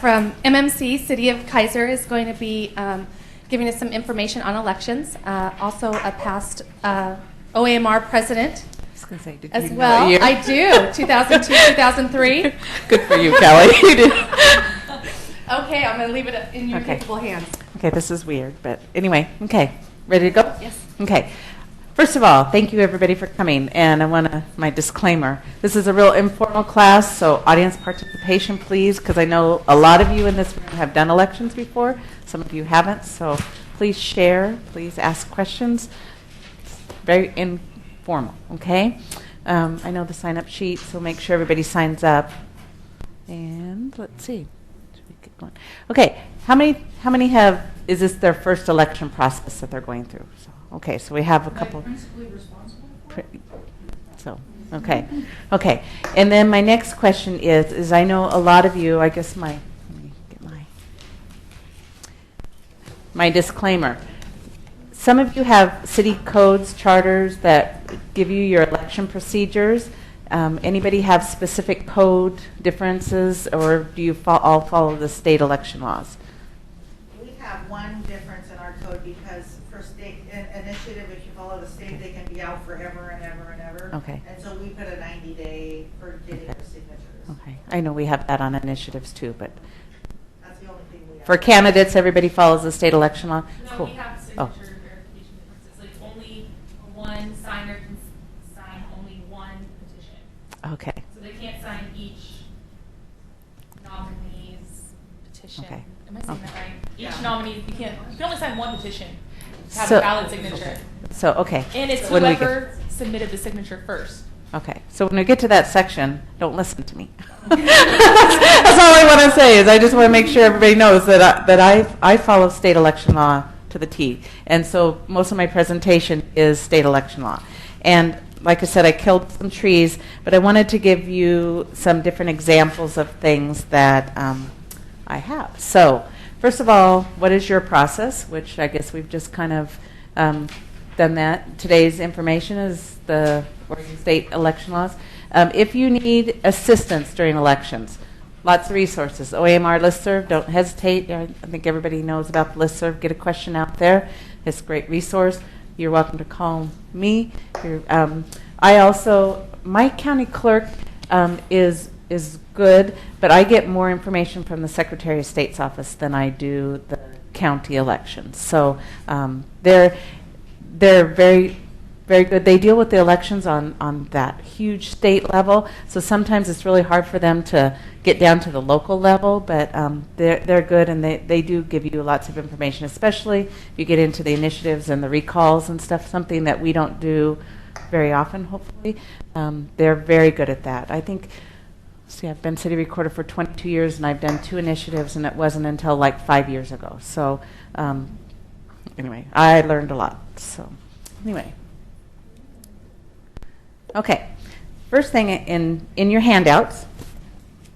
from MMC, City of Kaiser, is going to be giving us some information on elections. Also a past OAMR president Say, did as you well. know I do, 2002, 2003. Good for you, Kelly. You did. Okay, I'm going to leave it in your capable hands. Okay, this is weird, but anyway, okay. Ready to go? Yes. Okay. First of all, thank you everybody for coming, and I want to, my disclaimer, this is a real informal class, so audience participation please, because I know a lot of you in this room have done elections before, some of you haven't, so please share, please ask questions. It's very informal, okay? I know the sign-up sheet, so make sure everybody signs up. And let's see. Should we get going? Okay, how many have, is this their first election process that they're going through? So, okay, so we have a couple. Principally responsible for it? So, okay. Okay, and then my next question is I know a lot of you, I guess let me get my disclaimer. Some of you have city codes, charters that give you your election procedures. Anybody have specific code differences, or do you all follow the state election laws? We have one difference in our code because for state initiative, if you follow the state, they can be out forever and ever and ever. Okay. And so we put a 90-day for getting the signatures. Okay. I know we have that on initiatives too, but That's the only thing we have. for candidates, everybody follows the state election law? No, Cool. we have signature verification differences. Like only one signer can sign only one petition. Okay. So they can't sign each nominee's petition. Okay. Am I saying that right? Yeah. Each nominee, you can only sign one petition to have So- a valid signature. So, okay. And it's When we get- whoever submitted the signature first. Okay, so when we get to that section, don't listen to me. That's all I want to say is I just want to make sure everybody knows that I follow state election law to the T, and so most of my presentation is state election law. And like I said, I killed some trees, but I wanted to give you some different examples of things that I have. So first of all, what is your process? Which I guess we've just kind of done that. Today's information is the Oregon State election laws. If you need assistance during elections, lots of resources. OAMR listserv, don't hesitate. I think everybody knows about the listserv. Get a question out there. It's a great resource. You're welcome to call me. I also, my county clerk is good, but I get more information from the Secretary of State's office than I do the county elections. So they're very, very good. They deal with the elections on that huge state level, so sometimes it's really hard for them to get down to the local level, but they're good, and they do give you lots of information, especially if you get into the initiatives and the recalls and stuff, something that we don't do very often, hopefully. They're very good at that. I think, see, I've been city recorder for 22 years, and I've done 2 initiatives, and it wasn't until like 5 years ago. So anyway, I learned a lot. So anyway. Okay. First thing in your handouts,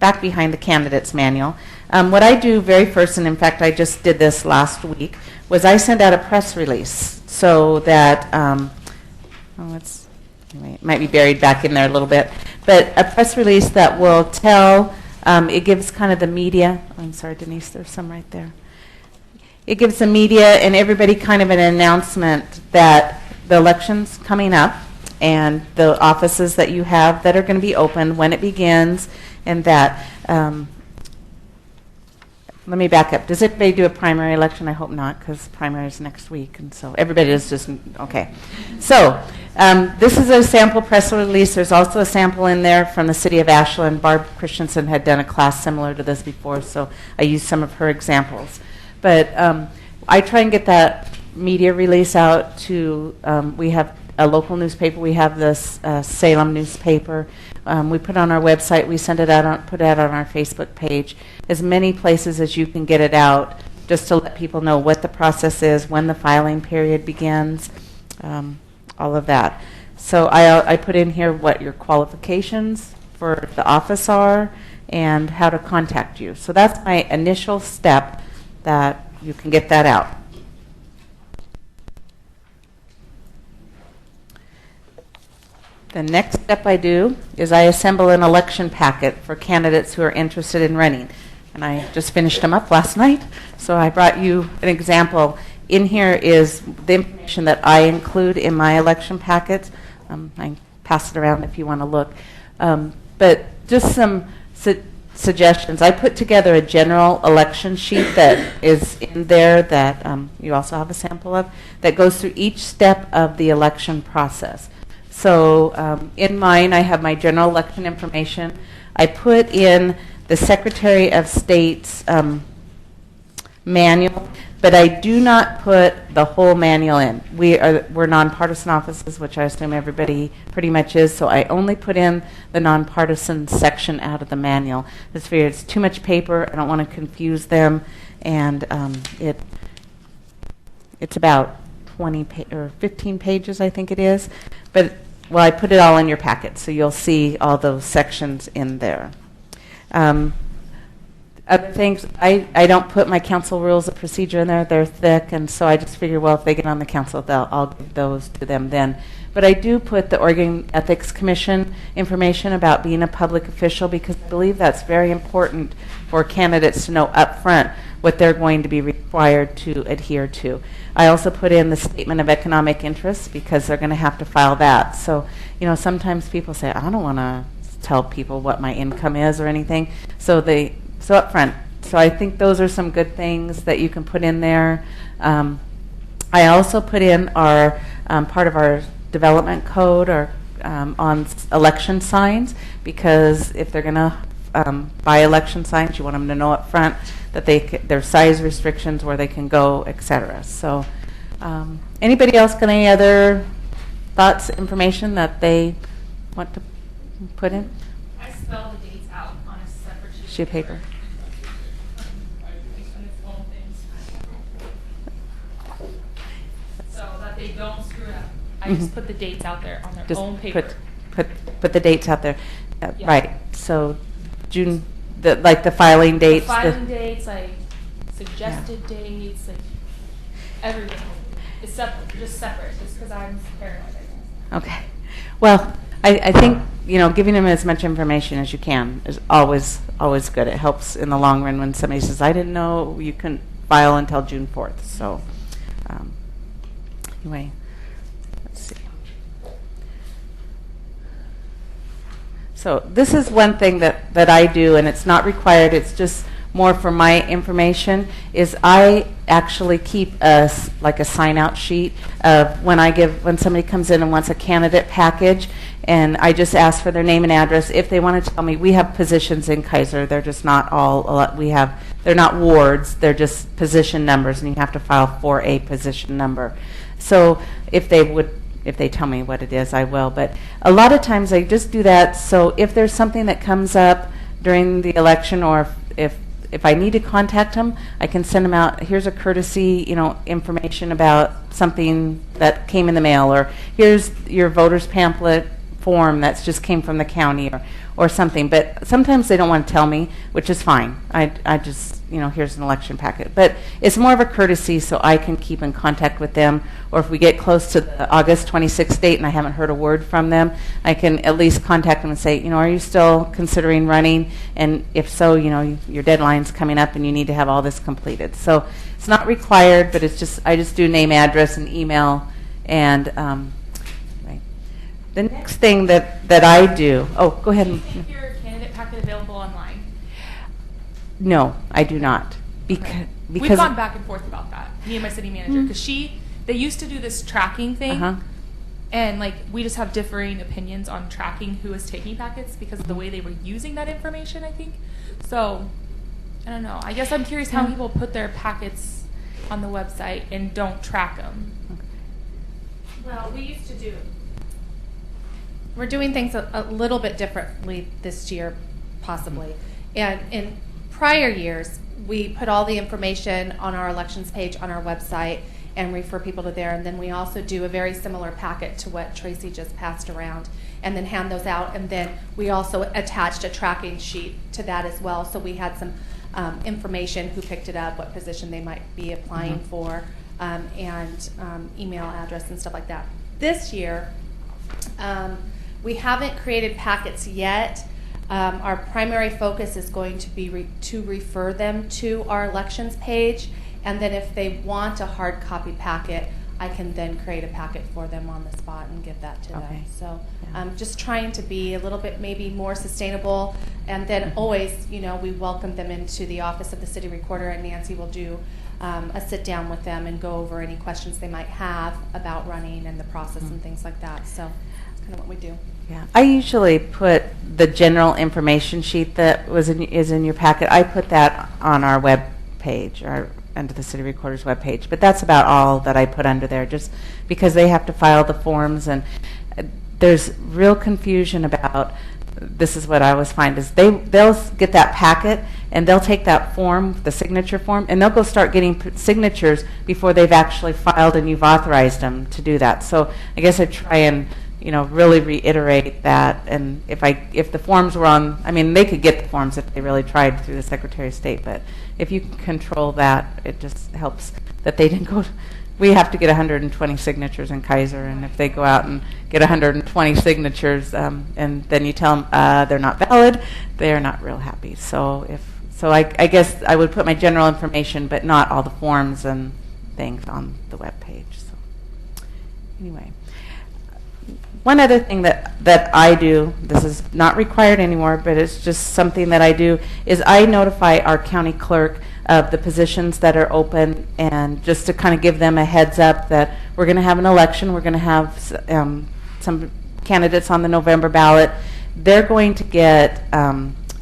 back behind the candidate's manual, what I do very first, and in fact I just did this last week, was I send out a press release so that, anyway, it might be buried back in there a little bit, but a press release that will tell, it gives kind of the media, I'm sorry Denise, there's some right there. It gives the media and everybody kind of an announcement that the election's coming up and the offices that you have that are going to be open, when it begins, and that. Let me back up. Does everybody do a primary election? I hope not, because primary is next week, and so everybody is just, okay. So this is a sample press release. There's also a sample in there from the city of Ashland. Barb Christensen had done a class similar to this before, so I used some of her examples. But I try and get that media release out to, we have a local newspaper. We have this Salem newspaper. We put it on our website. We send it out, put it out on our Facebook page. As many places as you can get it out, just to let people know what the process is, when the filing period begins, all of that. So I put in here what your qualifications for the office are and how to contact you. So that's my initial step, that you can get that out. The next step I do is I assemble an election packet for candidates who are interested in running. and I just finished them up last night. So I brought you an example. In here is the information that I include in my election packets. I pass it around if you want to look. But just some suggestions. I put together a general election sheet that is in there that you also have a sample of, that goes through each step of the election process. So in mine, I have my general election information. I put in the Secretary of State's manual, but I do not put the whole manual in. We're nonpartisan offices, which I assume everybody pretty much is, so I only put in the nonpartisan section out of the manual. I just figured it's too much paper. I don't want to confuse them, and it's about 20 or 15 pages, I think it is. But well, I put it all in your packet, so you'll see all those sections in there. Other things, I don't put my council rules of procedure in there. They're thick, and so I just figure, well, if they get on the council, I'll give those to them then. But I do put the Oregon Ethics Commission information about being a public official, because I believe that's very important for candidates to know up front what they're going to be required to adhere to. I also put in the Statement of Economic Interest, because they're going to have to file that. So, sometimes people say, I don't want to tell people what my income is or anything. So up front. So I think those are some good things that you can put in there. I also put in our part of our development code on election signs, because if they're going to buy election signs, you want them to know up front that there's size restrictions, where they can go, etc. So anybody else got any other thoughts, information that they want to put in? I spell the dates out on a separate Sheet of paper. So that they don't screw it up. I just put the dates out there on their Just own paper. Put the dates out there. Yeah. Right. So June, the filing dates. The filing dates, like suggested dates, like everything. It's separate, just because I'm paranoid, I guess. Okay. Well, I think, giving them as much information as you can is always good. It helps in the long run when somebody says, I didn't know you couldn't file until June 4th. So anyway, let's see. So this is one thing that I do, and it's not required. It's just more for my information, is I actually keep a sign-out sheet of when somebody comes in and wants a candidate package, and I just ask for their name and address. If they want to tell me, we have positions in Kaiser. They're just not they're not wards. They're just position numbers, and you have to file for a position number. So if they tell me what it is, I will. But a lot of times I just do that, so if there's something that comes up during the election, or if I need to contact them, I can send them out, here's a courtesy, information about something that came in the mail, or here's your voter's pamphlet form that's just came from the county, or something. But sometimes they don't want to tell me, which is fine. I just, here's an election packet. But it's more of a courtesy, so I can keep in contact with them. Or if we get close to the August 26th date and I haven't heard a word from them, I can at least contact them and say, are you still considering running? And if so, your deadline's coming up and you need to have all this completed. So it's not required, but I just do name, address, and email. And right. The next thing that I do, go ahead. Do you think your candidate packet available online? No, I do not. Because we've gone back and forth about that, me and my city manager, because they used to do this tracking thing, and we just have differing opinions on tracking who is taking packets because of the way they were using that information, I think. So I don't know. I guess I'm curious how people put their packets on the website and don't track them. Well, we used to do. We're doing things a little bit differently this year, possibly. And in prior years, we put all the information on our elections page on our website and refer people to there. And then we also do a very similar packet to what Tracy just passed around, and then hand those out. And then we also attached a tracking sheet to that as well. So we had some information, who picked it up, what position they might be applying for, and email address and stuff like that. This year, we haven't created packets yet. Our primary focus is going to be to refer them to our elections page, and then if they want a hard copy packet, I can then create a packet for them on the spot and give that to them. So just trying to be a little bit maybe more sustainable, and then always, you know, we welcome them into the office of the city recorder, and Nancy will do a sit down with them and go over any questions they might have about running and the process and things like that. So that's kind of what we do. Yeah, I usually put the general information sheet that is in your packet. I put that on our web page, or under the city recorder's web page. But that's about all that I put under there, just because they have to file the forms, and there's real confusion about. This is what I always find is they'll get that packet and they'll take that form, the signature form, and they'll go start getting signatures before they've actually filed and you've authorized them to do that. So I guess I try and really reiterate that. And if the forms were on, I mean, they could get the forms if they really tried through the Secretary of State, but if you can control that, it just helps that they didn't go. We have to get 120 signatures in Kaiser, and if they go out and get 120 signatures, and then you tell them they're not valid, they're not real happy. So I guess I would put my general information, but not all the forms and things on the web page. So anyway, one other thing that I do, this is not required anymore, but it's just something that I do, is I notify our county clerk of the positions that are open, and just to kind of give them a heads up that we're going to have an election, we're going to have some candidates on the November ballot. They're going to get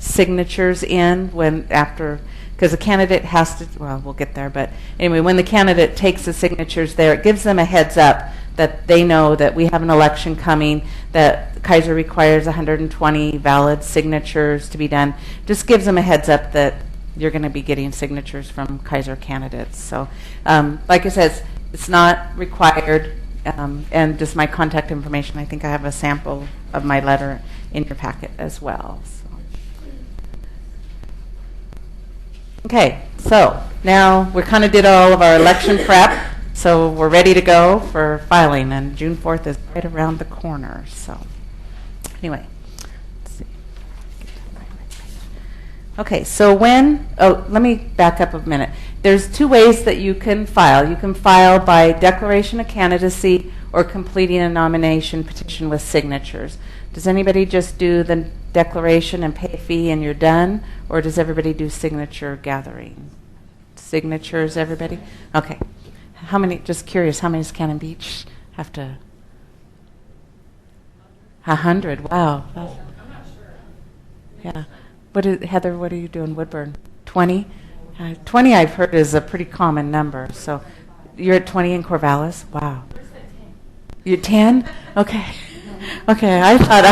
signatures in because the candidate has to, well, we'll get there, but anyway, when the candidate takes the signatures there, it gives them a heads up that they know that we have an election coming, that Kaiser requires 120 valid signatures to be done. Just gives them a heads up that you're going to be getting signatures from Kaiser candidates. So, like I said, it's not required, and just my contact information. I think I have a sample of my letter in your packet as well. So. Okay, so now we kind of did all of our election prep, so we're ready to go for filing, and June 4th is right around the corner. So, anyway. Okay, so let me back up a minute. There's two ways that you can file. You can file by declaration of candidacy or completing a nomination petition with signatures. Does anybody just do the declaration and pay a fee and you're done? Or does everybody do signature gathering? Signatures, everybody? Okay. How many, just curious, how many does Cannon Beach have to? 100, wow. I'm not sure. Yeah. Heather, what are you doing, Woodburn? 20? 20 I've heard is a pretty common number. So you're at 20 in Corvallis? Wow. You're 10? Okay. Okay, I thought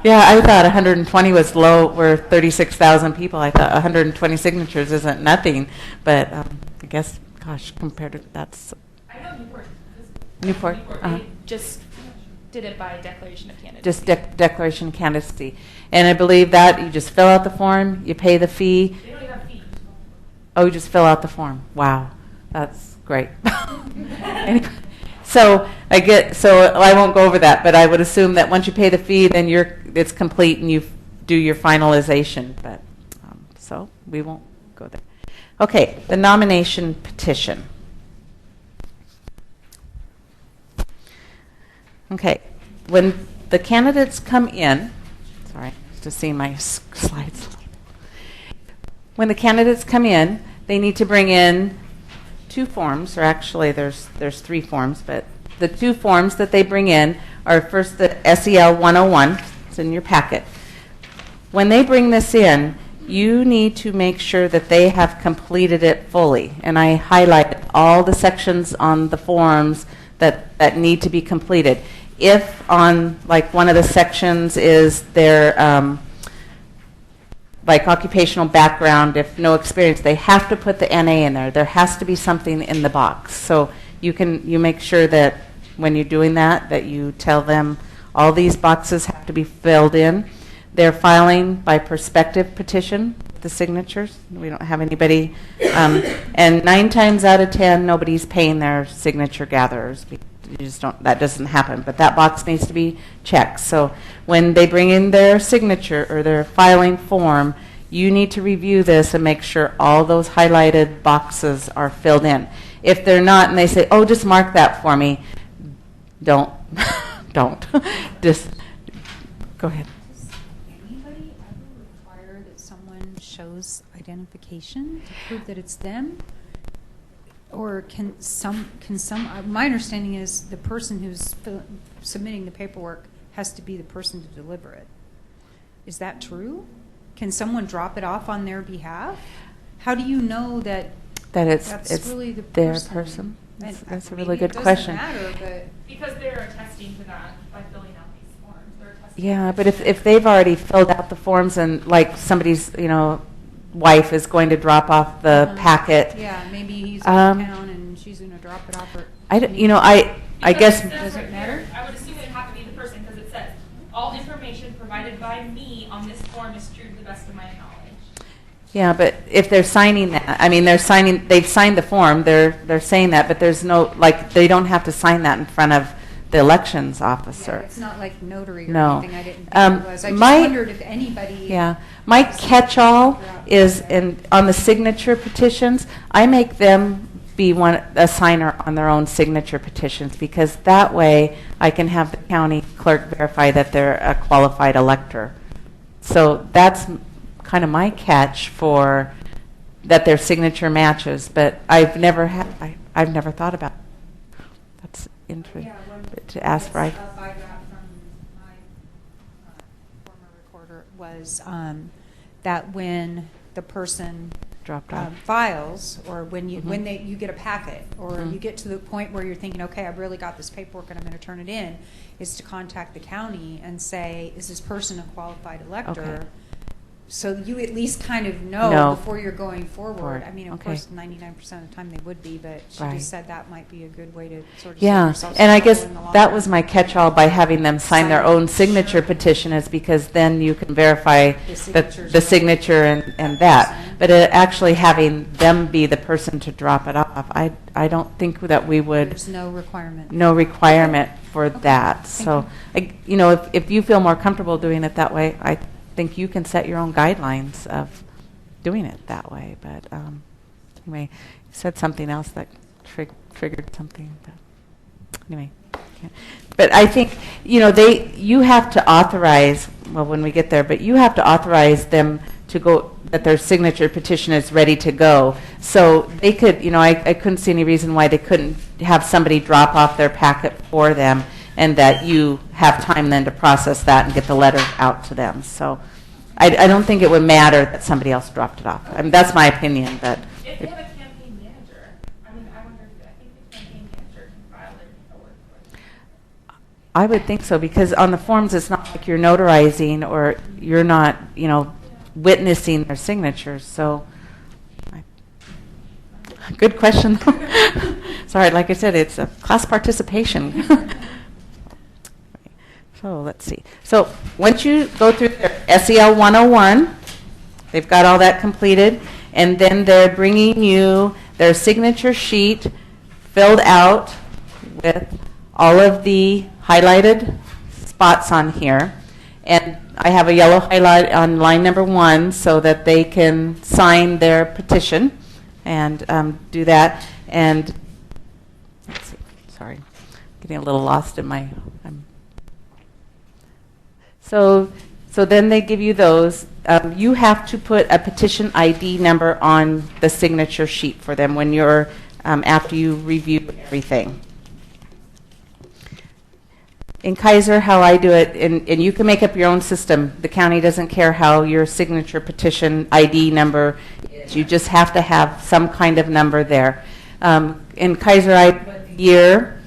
I thought 120 was low. We're 36,000 people. I thought 120 signatures isn't nothing. But I guess, gosh, compared to that's... I know Newport. Newport? They just did it by declaration of candidacy. Just declaration of candidacy. And I believe that you just fill out the form, you pay the fee. They don't even have fees. Oh, you just fill out the form. Wow, that's great. Anyway, so I won't go over that, but I would assume that once you pay the fee, then it's complete and you do your finalization. But so we won't go there. Okay, the nomination petition. Okay, when the candidates come in, sorry, just seeing my slides. When the candidates come in, they need to bring in two forms, or actually there's three forms, but the two forms that they bring in are first the SEL 101, it's in your packet. When they bring this in, you need to make sure that they have completed it fully, and I highlighted all the sections on the forms that need to be completed. If on, like, one of the sections is their like occupational background, if no experience, they have to put the NA in there. There has to be something in the box. So you make sure that when you're doing that you tell them all these boxes have to be filled in. They're filing by prospective petition, the signatures. We don't have anybody, and 9 times out of 10, nobody's paying their signature gatherers. you just don't, that doesn't happen. But that box needs to be checked. So when they bring in their signature or their filing form, you need to review this and make sure all those highlighted boxes are filled in. If they're not and they say, oh, just mark that for me, don't. Don't. Just go ahead. Does anybody ever require that someone shows identification to prove that it's them? Or can some, my understanding is the person who's submitting the paperwork has to be the person to deliver it. Is that true? Can someone drop it off on their behalf? How do you know that it's really the their person? person? That's a Maybe really good it doesn't question. matter, but Because they're attesting to that by filling out these forms. They're attesting Yeah, to but it. if they've already filled out the forms and like somebody's, wife is going to drop off the packet, yeah, maybe he's in Um, town and she's going to drop it off. Or I Because guess, it says Does it right matter? here, I would assume it'd have to be the person because it says, all information provided by me on this form is true to the best of my knowledge. yeah, but if they're signing that, they've signed the form, they're saying that, but there's no, they don't have to sign that in front of the elections Yeah, officer. it's not like notary or No. anything. I didn't think Um, it was. I just my- wondered if anybody. Yeah. My catch-all is on the signature petitions, I make them be a signer on their own signature petitions, because that way I can have the county clerk verify that they're a qualified elector. So that's kind of my catch for that their signature matches, but I've never thought about it. That's interesting to ask for. I got from my former recorder was that when the person Dropped off. files, or when you Mhm. you get a packet, or Mhm. you get to the point where you're thinking, okay, I've really got this paperwork and I'm going to turn it in, is to contact the county and say, is this person a qualified elector? Okay. So you at least kind of know No. before you're going forward. Forward. I mean, of Okay. course, 99% of the time they would be, but she Right. just said that might be a good way to sort of save Yeah, yourself and some I guess trouble in the long that run. was my catch-all by having them sign their own signature petition, is because then you can verify The the signatures the of signature and that that. person. But actually having them be the person to drop it off, I don't think that we would, There's no requirement. no requirement for Okay. that. Thank So, if you feel more comfortable doing it that way, I think you can set your own guidelines of doing it that way. But anyway, you said something else that triggered something. But anyway, but I think you have to authorize. Well, when we get there, but you have to authorize them to go, that their signature petition is ready to go. So they could, I couldn't see any reason why they couldn't have somebody drop off their packet for them, and that you have time then to process that and get the letter out to them. So I don't think it would matter that somebody else dropped it off. I mean, that's my opinion. But If they have a campaign manager, I wonder if, I think the campaign manager can file their paperwork for them. I would think so, because on the forms it's not like you're notarizing or you're not, witnessing their signatures. So, good question. Sorry, like I said, it's a class participation. So let's see. So once you go through their SEL 101, they've got all that completed, and then they're bringing you their signature sheet filled out with all of the highlighted spots on here. And I have a yellow highlight on line number 1 so that they can sign their petition and do that. And let's see, sorry, getting a little lost in my. So then they give you those. You have to put a petition ID number on the signature sheet for them when you're after you review everything. In Kaiser, how I do it, and you can make up your own system. The county doesn't care how your signature petition ID number is. You just have to have some kind of number there. In Kaiser, I put the year,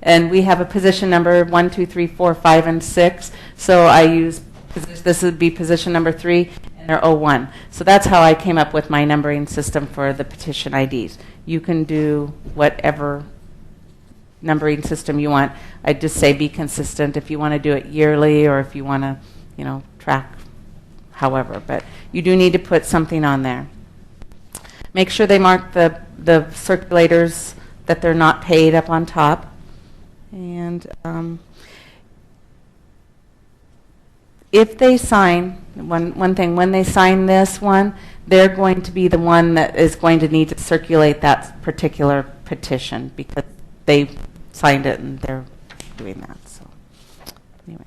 and we have a position number 1, 2, 3, 4, 5, and 6. So I use, this would be position number 3, and they're 01. So that's how I came up with my numbering system for the petition IDs. You can do whatever numbering system you want. I just say be consistent if you want to do it yearly, or if you want to, track however. But you do need to put something on there. Make sure they mark the circulators that they're not paid up on top. And if they sign, one thing, when they sign this one, they're going to be the one that is going to need to circulate that particular petition because they signed it and they're doing that. So anyway.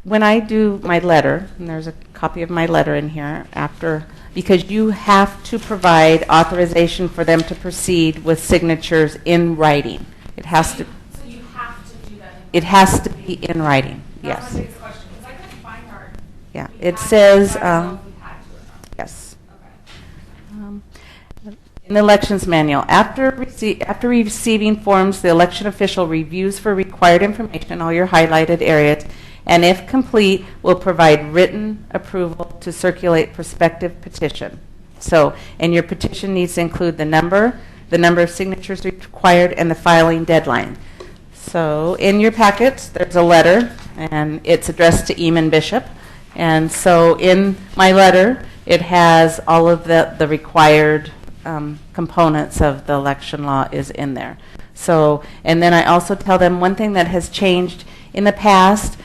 When I do my letter, and there's a copy of my letter in here after, because you have to provide authorization for them to proceed with signatures in writing. It has to. So you have to do that. It has to be in writing. That's Yes. my biggest question, because I couldn't find our. Yeah. we It had to, says. I don't know if we had to or not. Yes. Okay. In the elections manual, after receiving forms, the election official reviews for required information, all your highlighted areas, and if complete, will provide written approval to circulate prospective petition. So, and your petition needs to include the number of signatures required, and the filing deadline. So, in your packets, there's a letter, and it's addressed to Eamon Bishop. And so, in my letter, it has all of the required components of the election law is in there. So, and then I also tell them one thing that has changed in the past.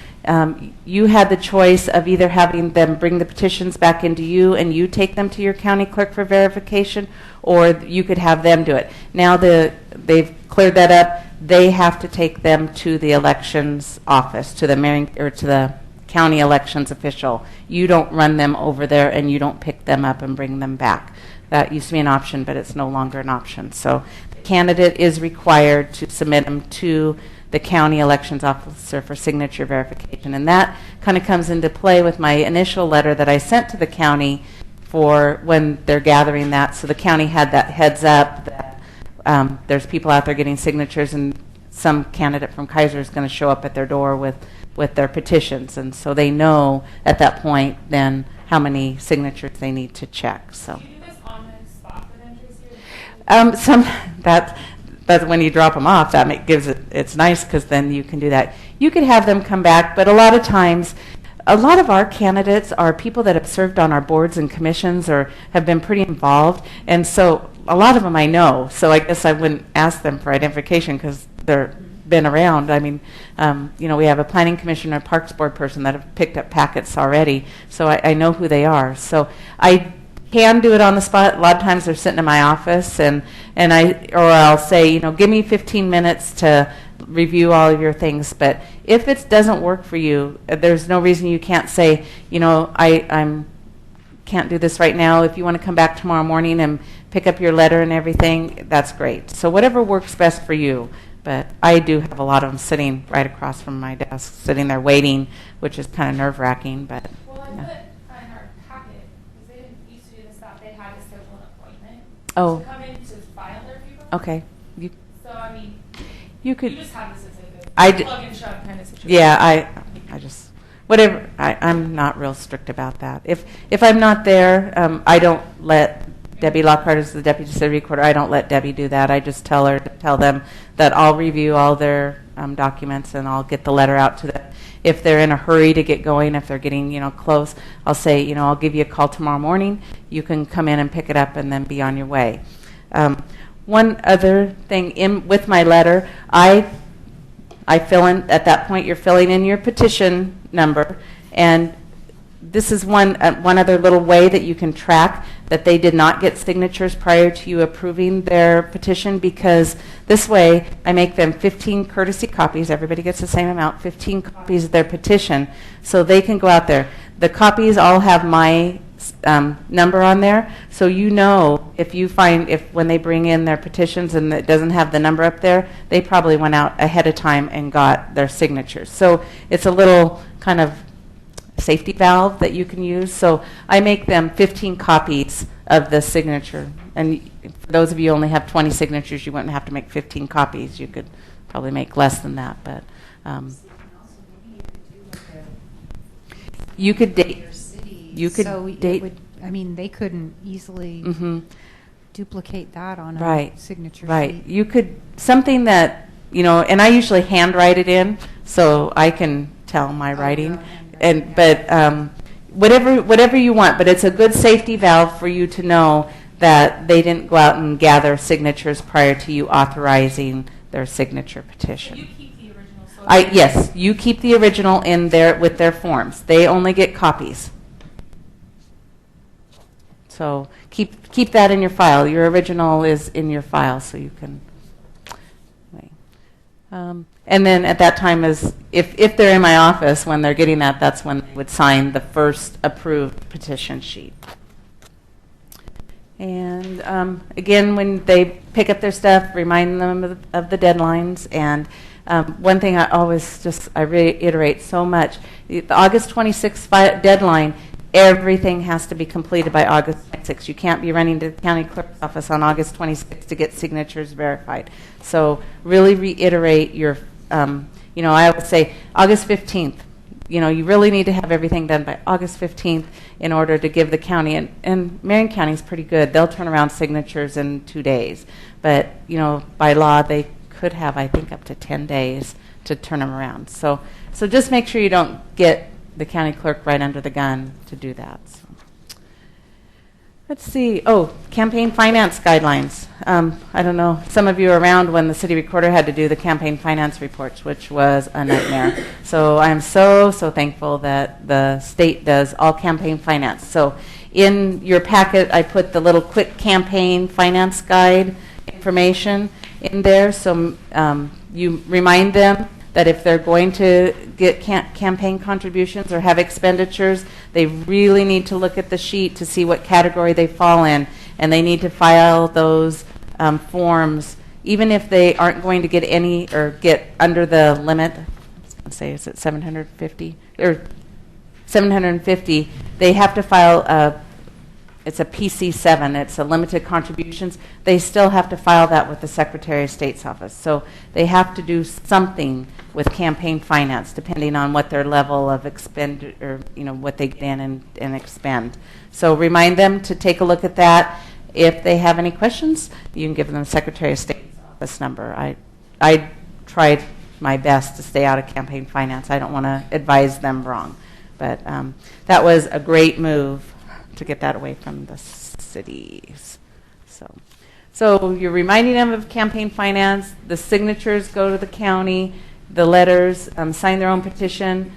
You had the choice of either having them bring the petitions back into you and you take them to your county clerk for verification, or you could have them do it. Now they've cleared that up. They have to take them to the elections office, to the county elections official. You don't run them over there and you don't pick them up and bring them back. That used to be an option, but it's no longer an option. So the candidate is required to submit them to the county elections officer for signature verification. And that kind of comes into play with my initial letter that I sent to the county for when they're gathering that. So the county had that heads up that there's people out there getting signatures, and some candidate from Kaiser is going to show up at their door with their petitions. And so they know at that point then how many signatures they need to check. So. Do you do this on the spot for them, Tracy? But when you drop them off, that gives it's nice because then you can do that. You could have them come back, but a lot of times, a lot of our candidates are people that have served on our boards and commissions or have been pretty involved, and so a lot of them I know. So I guess I wouldn't ask them for identification because they're been around. I mean, we have a planning commission or parks board person that have picked up packets already, so I know who they are. So I can do it on the spot. A lot of times they're sitting in my office, and I'll say, give me 15 minutes to review all of your things. But if it doesn't work for you, there's no reason you can't say, I can't do this right now. If you want to come back tomorrow morning and pick up your letter and everything, that's great. So whatever works best for you. But I do have a lot of them sitting right across from my desk, sitting there waiting, which is kind of nerve-wracking. But Well, I put yeah. in our packet, because they didn't used to do this stuff, they had to schedule an appointment Oh. to come in to file their paperwork. Okay. So, I mean, You could. you just have this as like I a d- plug and shove kind of situation. Yeah, I just whatever. I'm not real strict about that. If I'm not there, I don't let Debbie Lockhart is the deputy city recorder. I don't let Debbie do that. I just tell them that I'll review all their documents and I'll get the letter out to them. If they're in a hurry to get going, if they're getting close, I'll say I'll give you a call tomorrow morning. You can come in and pick it up and then be on your way. One other thing with my letter, I fill in at that point. You're filling in your petition number, and this is one other little way that you can track that they did not get signatures prior to you approving their petition, because this way I make them 15 courtesy copies. Everybody gets the same amount, 15 copies of their petition, so they can go out there. The copies all have my number on there, so if when they bring in their petitions and it doesn't have the number up there, they probably went out ahead of time and got their signatures. So it's a little kind of safety valve that you can use. So I make them 15 copies of the signature. And for those of you who only have 20 signatures, you wouldn't have to make 15 copies. You could probably make less than that. But you could date. You could so date. they couldn't easily duplicate that on a Right. signature Right. sheet. You could, something that, and I usually handwrite it in so I can tell my writing. yeah, handwriting, But whatever you want, but it's a good safety valve for you to know that they didn't go out and gather signatures prior to you authorizing their signature petition. You keep the original. So Yes, you keep the original in there with their forms. They only get copies. So keep that in your file. Your original is in your file, so you can. And then at that time, if they're in my office when they're getting that, that's when they would sign the first approved petition sheet. And again, when they pick up their stuff, remind them of the deadlines. And one thing I reiterate so much, the August 26th deadline, everything has to be completed by August 26th. You can't be running to the county clerk's office on August 26th to get signatures verified. So really reiterate your, I would say August 15th. You really need to have everything done by August 15th in order to give the county, and Marion County is pretty good. They'll turn around signatures in 2 days. But, by law, they could have, I think, up to 10 days to turn them around. So just make sure you don't get the county clerk right under the gun to do that. So. Let's see. Campaign finance guidelines. I don't know. Some of you were around when the city recorder had to do the campaign finance reports, which was a nightmare. So I'm so thankful that the state does all campaign finance. So in your packet, I put the little quick campaign finance guide information in there. So you remind them that if they're going to get campaign contributions or have expenditures, they really need to look at the sheet to see what category they fall in, and they need to file those forms, even if they aren't going to get any or get under the limit. I was going to say, is it 750 or 750? They have to file it's a PC7, it's a limited contributions. They still have to file that with the Secretary of State's office. So they have to do something with campaign finance, depending on what their level of expend, or what they get in and expend. So remind them to take a look at that. If they have any questions, you can give them the Secretary of State's office number. I tried my best to stay out of campaign finance. I don't want to advise them wrong. But that was a great move to get that away from the cities. So you're reminding them of campaign finance. The signatures go to the county. The letters sign their own petition.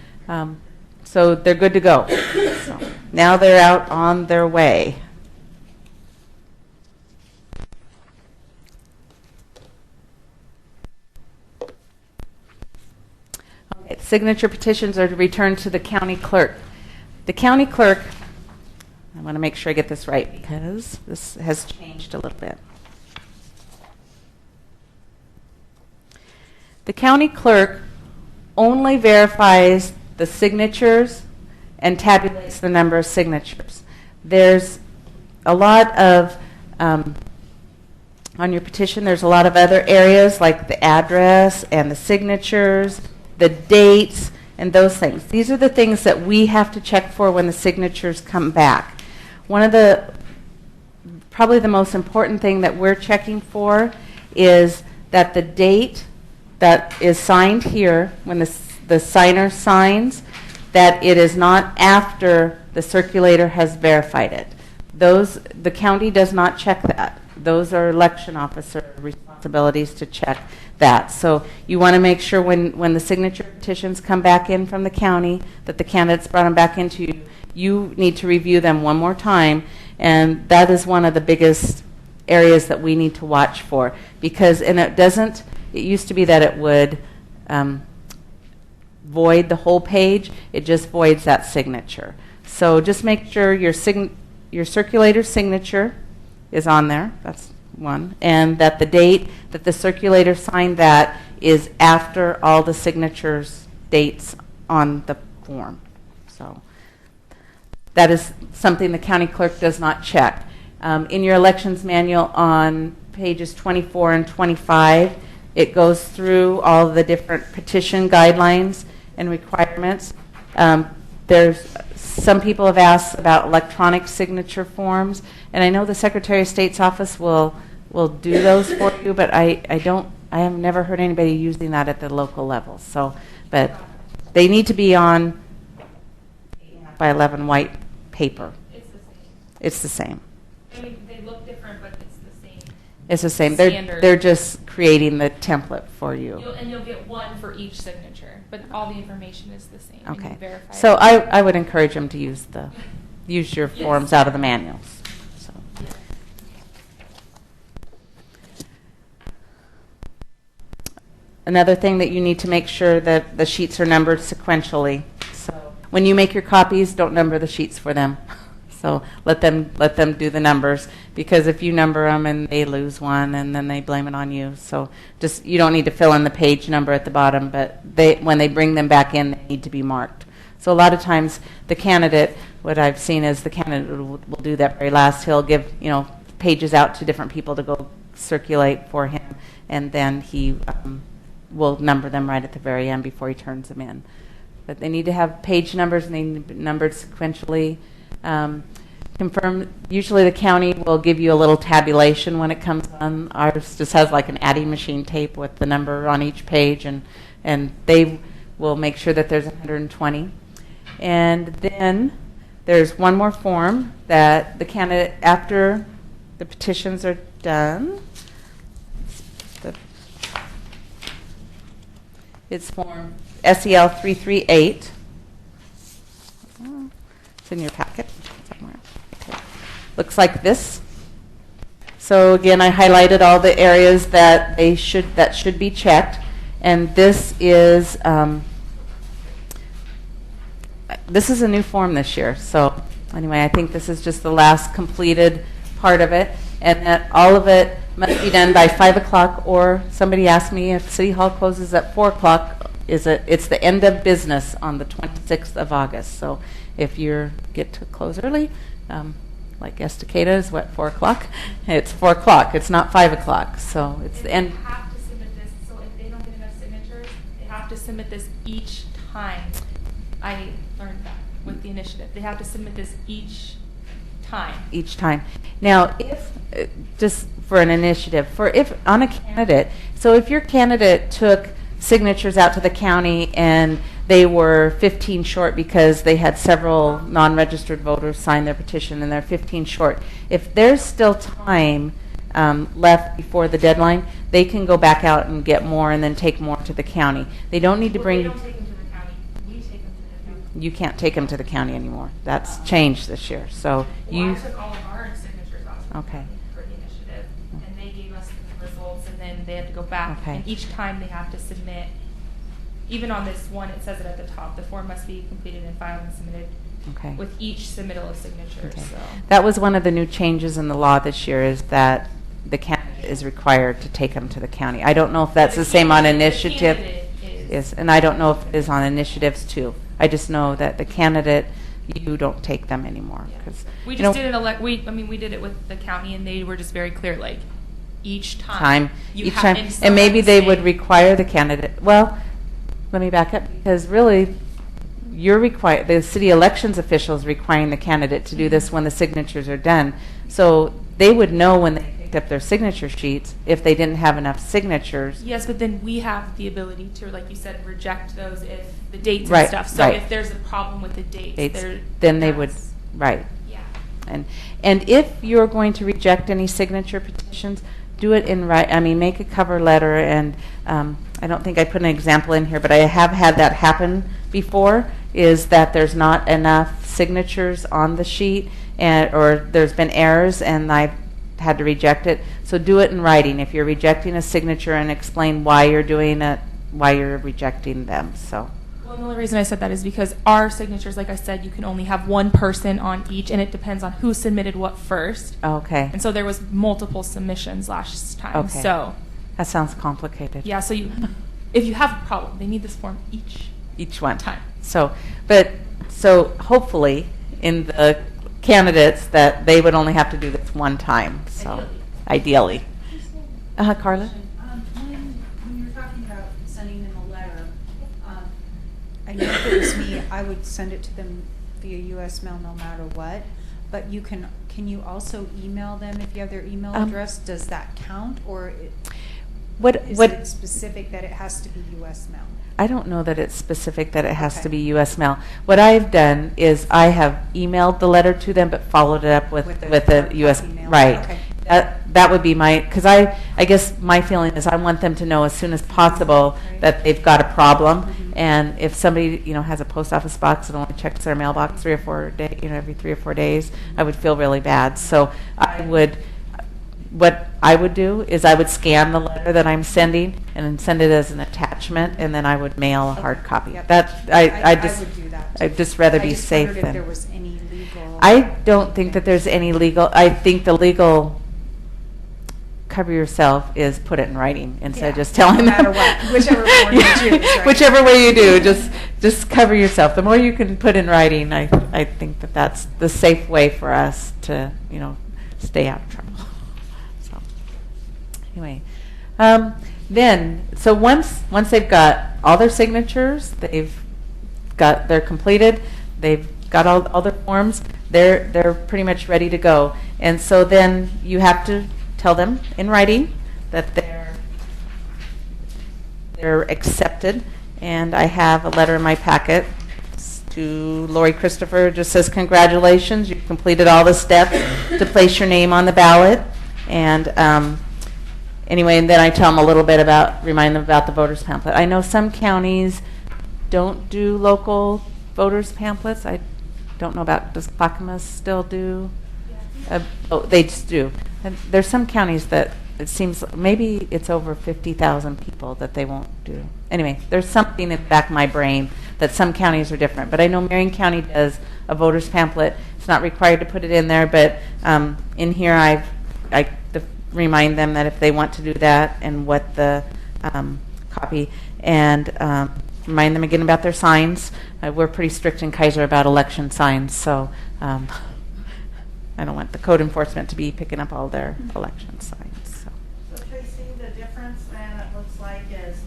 So they're good to go. So now they're out on their way. Okay, signature petitions are returned to the county clerk. The county clerk, I want to make sure I get this right because this has changed a little bit. The county clerk only verifies the signatures and tabulates the number of signatures. There's a lot of, on your petition, there's a lot of other areas like the address and the signatures, the dates, and those things. These are the things that we have to check for when the signatures come back. One of probably the most important thing that we're checking for is that the date that is signed here, when the signer signs, that it is not after the circulator has verified it. The county does not check that. Those are election officer responsibilities to check that. So you want to make sure when the signature petitions come back in from the county, that the candidates brought them back into you, you need to review them one more time, and that is one of the biggest areas that we need to watch for, because it used to be that it would void the whole page. It just voids that signature. So just make sure your circulator signature is on there. That's one. And that the date that the circulator signed that is after all the signatures dates on the form. So that is something the county clerk does not check. In your elections manual on pages 24 and 25, it goes through all the different petition guidelines and requirements. Some people have asked about electronic signature forms, and I know the Secretary of State's office will do those for you, but I have never heard anybody using that at the local level. So, but they need to be on by 11 white paper. It's the same. It's the same. I mean, they look different, but it's the same. It's the same. Standard. They're just creating the template for you. You'll get one for each signature, but all the information is the same. and you Okay. verify So it. I would encourage them to use your Yes. forms out of the manuals. So. Yeah. Another thing that you need to make sure that the sheets are numbered sequentially. So when you make your copies, don't number the sheets for them. So let them do the numbers, because if you number them and they lose one, and then they blame it on you. So just, you don't need to fill in the page number at the bottom, but when they bring them back in, they need to be marked. So a lot of times the candidate, what I've seen is the candidate will do that very last. He'll give pages out to different people to go circulate for him, and then he will number them right at the very end before he turns them in. But they need to have page numbers, and they need to be numbered sequentially. Confirm. Usually the county will give you a little tabulation when it comes on. Ours just has like an adding machine tape with the number on each page, and they will make sure that there's 120. And then there's one more form that the candidate, after the petitions are done, it's form SEL 338. It's in your packet somewhere. Okay. Looks like this. So again, I highlighted all the areas that should be checked, and this is a new form this year. So anyway, I think this is just the last completed part of it, and that all of it must be done by 5 o'clock. Or somebody asked me if City Hall closes at 4 o'clock. It's the end of business on the 26th of August. So if you get to close early, like Estacada is 4 o'clock? It's 4 o'clock. It's not 5 o'clock. So it's the end. They have to submit this. So if they don't get enough signatures, they have to submit this each time. I learned that with the initiative. They have to submit this each time. Each time. Now, if just for an initiative, if on a candidate, so if your candidate took signatures out to the county and they were 15 short because they had several non-registered voters sign their petition and they're 15 short, if there's still time left before the deadline, they can go back out and get more and then take more to the county. They don't need to bring. They don't take them to the county. We take them to the county. You can't take them to the county anymore. That's changed this year. So I took all of our signatures out to the Okay. county for the initiative, and they gave us the results, and then they had to go back. Okay. And each time they have to submit, even on this one, it says it at the top, the form must be completed and filed and submitted Okay. with each submittal of signatures. Okay. So That was one of the new changes in the law this year, is that the candidate is required to take them to the county. I don't know if that's the same on initiative. Yes, and I don't know if it is on initiatives too. I just know that the candidate, you don't take them anymore. Yeah. 'Cause, we you just know, did it. We did it with the county, and they were just very clear. Like each time, each time, and maybe they would require the candidate. Well, let me back up, because really, the city elections officials requiring the candidate to do this when the signatures are done. So they would know when they picked up their signature sheets if they didn't have enough signatures. Yes, but then we have the ability to, like you said, reject those if the dates Right, and stuff. So right. if there's a problem with the dates, then they would, that's- right. Yeah. And if you're going to reject any signature petitions, do it in make a cover letter, and I don't think I put an example in here, but I have had that happen before, is that there's not enough signatures on the sheet, or there's been errors, and I've had to reject it. So do it in writing if you're rejecting a signature, and explain why you're doing it, why you're rejecting them. So. Well, the only reason I said that is because our signatures, like I said, you can only have one person on each, and it depends on who submitted what first. Okay. And so there was multiple submissions last time. Okay. So That sounds complicated. yeah, so if you have a problem, they need this form each one time. So hopefully in the candidates that they would only have to do this one time. So ideally. Carla? When you're talking about sending them a letter, I know if it was me, I would send it to them via U.S. mail no matter what. But can you also email them if you have their email address? Does that count, or? Is what? it specific that it has to be U.S. mail? I don't know that it's specific that it has Okay. to be U.S. mail. What I've done is I have emailed the letter to them, but followed it up with hard a U.S. copy mail. Right. Okay. That would be because I guess my feeling is I want them to know as soon as possible Right. that they've got a problem, Mhm. and if somebody has a post office box and only checks their mailbox 3 or 4 days, every 3 or 4 days, I would feel really bad. So what I would do is I would scan the letter that I'm sending and then send it as an attachment, and then I would mail a hard copy. Yep. I just would do that. I'd just rather be I just safe wondered than. if there was any legal. I don't think that there's any legal. I think the legal cover yourself is put it in writing instead of Yeah, just telling no them. matter what, whichever form you choose, right? Whichever way you do, just cover yourself. The more you can put in writing, I think that's the safe way for us to stay out of trouble. So anyway, so once they've got all their signatures, they're completed, they've got all their forms, they're pretty much ready to go. And so then you have to tell them in writing that they're accepted. And I have a letter in my packet to Lori Christopher. It just says, congratulations, you've completed all the steps to place your name on the ballot. And anyway, and then I tell them a little bit remind them about the voters pamphlet. I know some counties don't do local voters pamphlets. I don't know does Clackamas still do? They just do. And there's some counties that it seems maybe it's over 50,000 people that they won't do. Anyway, there's something in the back of my brain that some counties are different. But I know Marion County does a voters pamphlet. It's not required to put it in there, but in here I remind them that if they want to do that and what the copy, and remind them again about their signs. We're pretty strict in Kaiser about election signs, so I don't want the code enforcement to be picking up all their election signs. So Tracy, the difference then it looks like is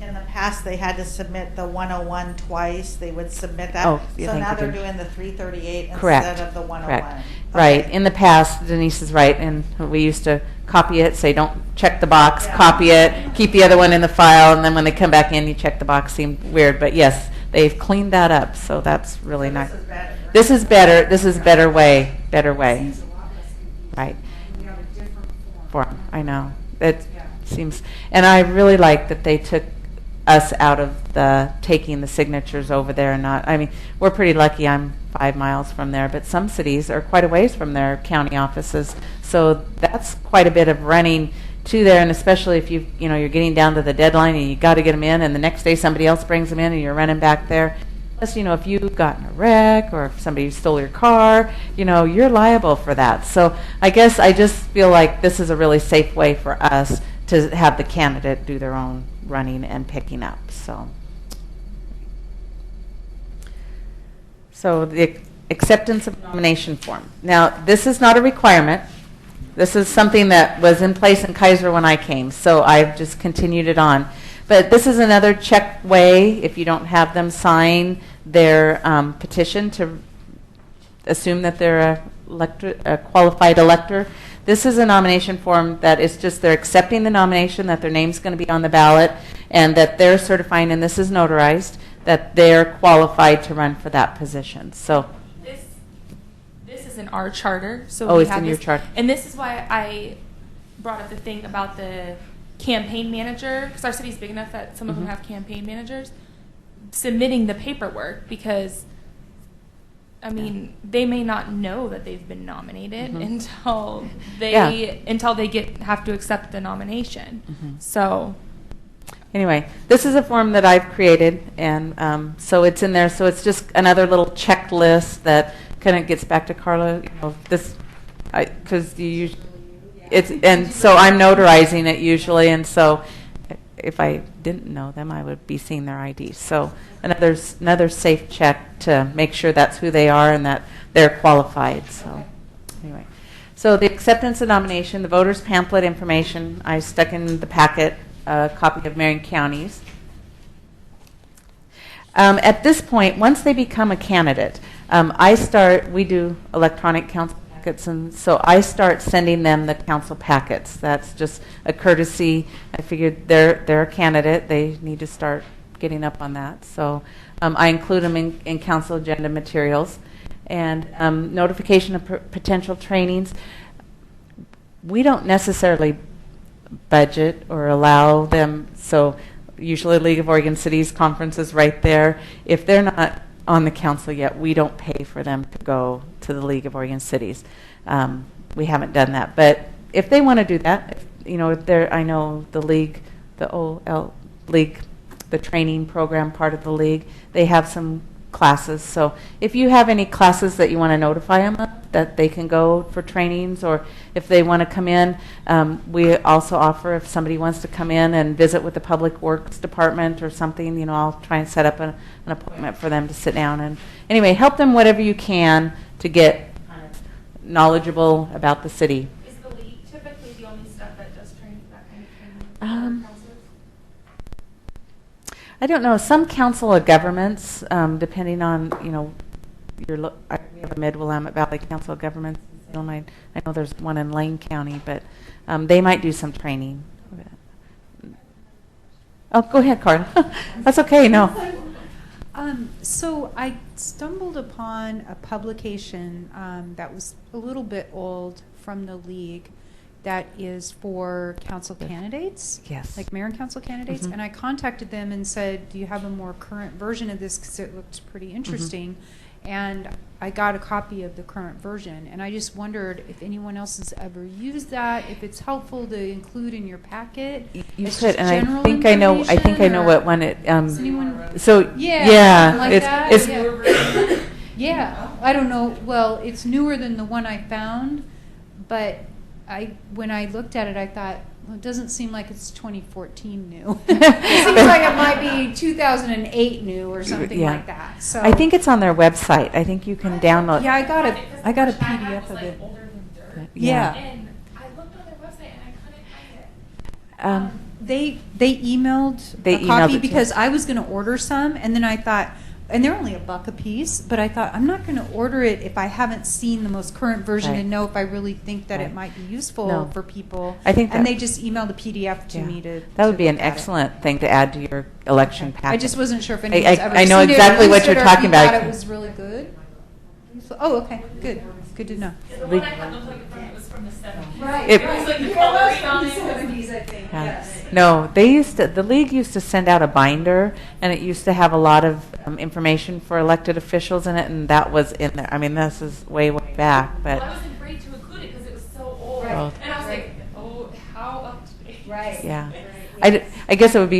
in the past they had to submit the 101 twice. They would submit that. Oh, yeah, so thank now you, they're Denise. doing the 338 Correct. instead of the 101. Correct. Right. Okay. In the past, Denise is right, and we used to copy it, say don't check the box, Yeah. copy it, keep the other one in the file, and then when they come back in, you check the box. Seemed weird, but yes, they've cleaned that up, so that's really So nice. This is better. Right? This is better. This is better way. Better way. Right. We have a different form. For I know it seems, and I really like that they took us out of taking the signatures over there and not. I mean, we're pretty lucky. I'm 5 miles from there, but some cities are quite a ways from their county offices, so that's quite a bit of running to there, and especially if you're getting down to the deadline and you got to get them in, and the next day somebody else brings them in and you're running back there. Plus, if you've gotten a wreck or if somebody stole your car, you're liable for that. So I guess I just feel like this is a really safe way for us to have the candidate do their own running and picking up. So the acceptance of nomination form. Now, this is not a requirement. This is something that was in place in Kaiser when I came, so I've just continued it on. But this is another check way, if you don't have them sign their petition to assume that they're a qualified elector. This is a nomination form that is just they're accepting the nomination, that their name's going to be on the ballot, and that they're certifying, and this is notarized, that they're qualified to run for that position. So This is in our charter. So Oh, we it's have in your this- charter. And this is why I brought up the thing about the campaign manager, because our city's big enough that some of them Mhm. have campaign managers, submitting the paperwork, because they may not know that they've been nominated Mhm. until Yeah. have to accept the nomination. Mhm. So anyway, this is a form that I've created, and so it's in there. So it's just another little checklist that kind of gets back to Carla. Because you usually, and so I'm notarizing it usually, and so if I didn't know them, I would be seeing their IDs. So another safe check to make sure that's who they are and that they're qualified. So anyway, so the acceptance of nomination, the voters pamphlet information, I stuck in the packet a copy of Marion County's. At this point, once they become a candidate, we do electronic council packets, and so I start sending them the council packets. That's just a courtesy. I figured they're a candidate. They need to start getting up on that. So I include them in council agenda materials. And notification of potential trainings. We don't necessarily budget or allow them, so usually League of Oregon Cities conference is right there. If they're not on the council yet, we don't pay for them to go to the League of Oregon Cities. We haven't done that, but if they want to do that, I know the league, the OL league, the training program part of the league, they have some classes. So if you have any classes that you want to notify them of, that they can go for trainings, or if they want to come in, we also offer, if somebody wants to come in and visit with the Public Works Department or something, I'll try and set up an appointment for them to sit down and anyway, help them whatever you can to get knowledgeable about the city. Is the league typically the only stuff that does training, that kind of training? For counselors? I don't know. Some council of governments, depending on, we have a Mid-Willamette Valley Council of Governments in Salem. I know there's one in Lane County, but they might do some training. Oh, go ahead, Carla. That's okay. No. So I stumbled upon a publication that was a little bit old from the league that is for council candidates, Yes. like mayor and council candidates. Mhm. And I contacted them and said, do you have a more current version of this, because it looked pretty interesting. And I got a copy of the current version, and I just wondered if anyone else has ever used that, if it's helpful to include in your packet. You It's could, just and I general think I know information, or what one it. does anyone? So Yeah, something like that, it's yeah. Yeah, I don't know. Well, it's newer than the one I found, but when I looked at it, I thought, well, it doesn't seem like it's 2014 new. It seems like it might be 2008 new or something Yeah. like that. So I think it's on their website. I think you can download. Yeah, I got a Because the one I had PDF was, of like, it. older than dirt. Yeah. And I looked on their website and I couldn't find it. They emailed They a emailed copy it to because us. I was going to order some, and then I thought, and they're only $1 a piece, but I thought I'm not going to order it if I haven't seen the most current version Right. and know if I really think that Right. it might be useful No. for people. I think and that- they just emailed the PDF to Yeah. me to. That would to be an look at it. excellent thing to add to your election packet. I just wasn't sure if anyone's ever I know seen it or exactly what used you're it, or talking if you about. thought it was really good. Oh, okay, good. Good to know. Yeah, the one I had looked like it was from the 70s. Right. It- It was like the coloring on it. I think. Yeah. No, the league used to send out a binder, and it used to have a lot of information for elected officials in it, and that was in there. I mean, this is way back, but Well, I was afraid to include it because it was so old. Right. And I was like, oh, how up to date? Right. yeah. Right. I guess it'd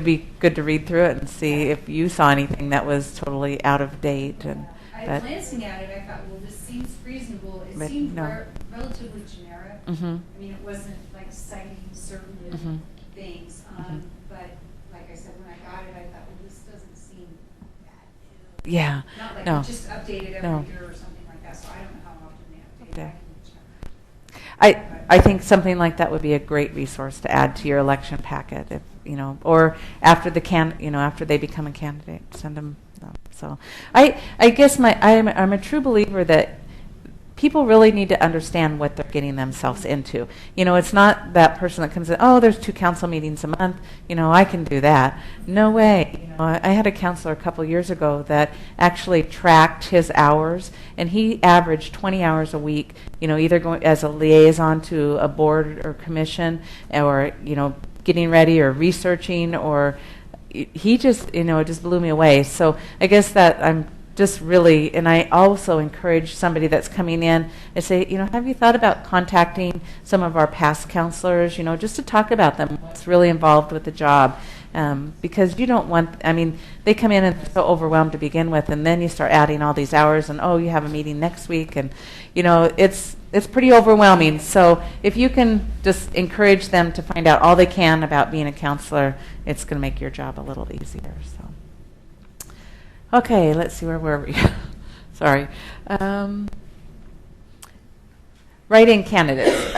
be good to read through it and see if you saw anything that was totally out of date. And but, Glancing at it, I thought, well, this seems reasonable. It But seemed no. relatively generic. Mhm. I mean, it wasn't like citing certain Mhm. things. Mhm. But like I said, when I got it, I thought, well, this doesn't seem that new. Yeah. Not like No. we just updated every No. year or something like that. So I don't know how often they update. Yeah. I can check. I think something like that would be a great resource to add to your election packet, if or after after they become a candidate, send them. So, I guess I'm a true believer that people really need to understand what they're getting themselves into. It's not that person that comes in, oh, there's 2 council meetings a month, I can do that. No way. I had a counselor a couple years ago that actually tracked his hours, and he averaged 20 hours a week, either going as a liaison to a board or commission, or, getting ready or researching, or he just, it just blew me away. So I guess that I'm just really, and I also encourage somebody that's coming in and say, have you thought about contacting some of our past counselors, just to talk about them, what's really involved with the job. Because you don't want, they come in and they're so overwhelmed to begin with, and then you start adding all these hours, and you have a meeting next week, and it's pretty overwhelming. So if you can just encourage them to find out all they can about being a counselor, it's going to make your job a little easier. So, okay, let's see, where were we? Sorry. Write-in candidates.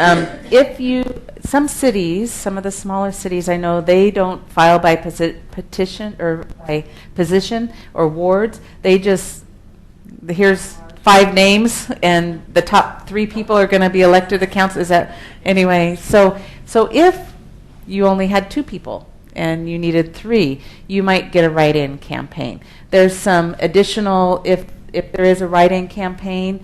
Some cities, some of the smaller cities, I know they don't file by petition or by position or wards. They just, here's 5 names, and the top 3 people are going to be elected to council. Is that anyway? So if you only had 2 people and you needed 3, you might get a write-in campaign. There's some additional, if there is a write-in campaign,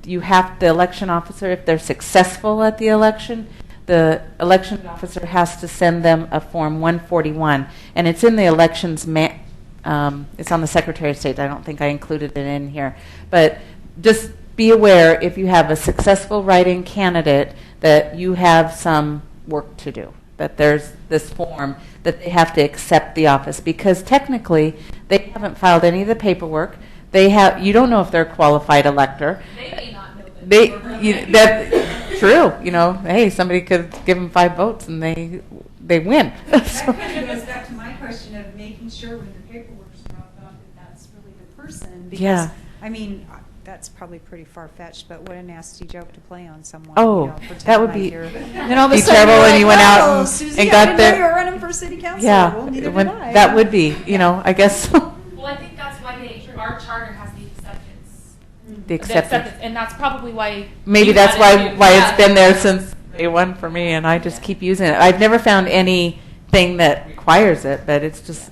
you have the election officer, if they're successful at the election, the election officer has to send them a Form 141, and it's in the elections it's on the Secretary of State. I don't think I included it in here. But just be aware, if you have a successful write-in candidate, that you have some work to do, that there's this form that they have to accept the office, because technically they haven't filed any of the paperwork. You don't know if they're a qualified elector. They may not know that. That's true. Hey, somebody could give them 5 votes and they win. That kind of goes back to my question of making sure when the paperwork's dropped off that that's really the person. Because, Yeah. I mean, that's probably pretty far-fetched, but what a nasty joke to play on someone. Oh, pretend that would like be- you're- Then all of a be sudden terrible you're when like, you went out "Oh, and- Susie, and I got didn't there." know you were running for city council. Yeah, Well, neither when- did I. that would be, I guess. Well, I think that's why our charter has the acceptance. The acceptance. And that's probably why. Maybe you that's had it why too. it's been there since day one for me, and I just keep using it. I've never found anything that requires it, but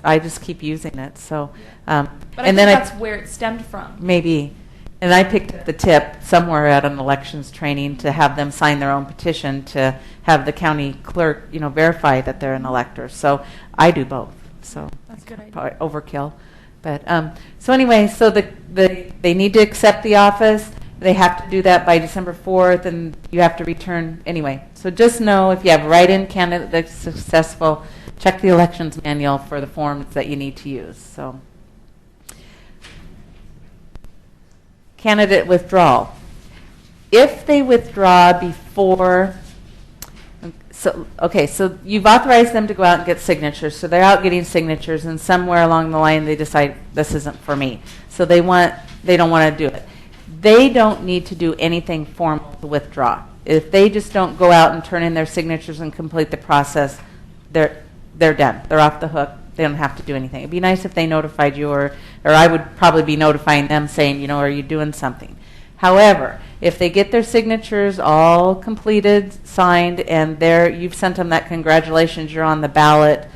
I just keep using it. So, But I and think then that's where it stemmed from. maybe, and I picked up the tip somewhere at an elections training to have them sign their own petition to have the county clerk, verify that they're an elector. So I do both. So That's a good idea. probably overkill. But so anyway, so they need to accept the office. They have to do that by December 4th, and you have to return anyway. So just know, if you have a write-in candidate that's successful, check the elections manual for the forms that you need to use. So, candidate withdrawal. If they withdraw before, so you've authorized them to go out and get signatures. So they're out getting signatures, and somewhere along the line they decide this isn't for me. So they don't want to do it. They don't need to do anything formal to withdraw. If they just don't go out and turn in their signatures and complete the process, they're done. They're off the hook. They don't have to do anything. It'd be nice if they notified you, or I would probably be notifying them saying, are you doing something? However, if they get their signatures all completed, signed, and you've sent them that congratulations, you're on the ballot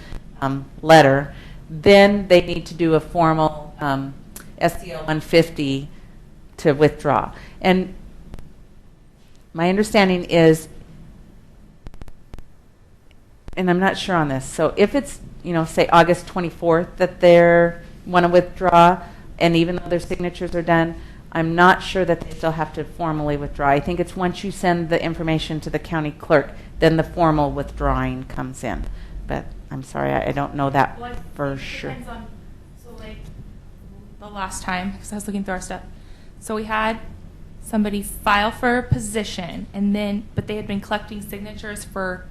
letter, then they need to do a formal SCL 150 to withdraw. And my understanding is, and I'm not sure on this, so if it's, say August 24th that they want to withdraw, and even though their signatures are done, I'm not sure that they still have to formally withdraw. I think it's once you send the information to the county clerk, then the formal withdrawing comes in. But I'm sorry, I don't know that Well, I for think it sure. depends on, the last time, because I was looking through our stuff. So we had somebody file for a position, but they had been collecting signatures for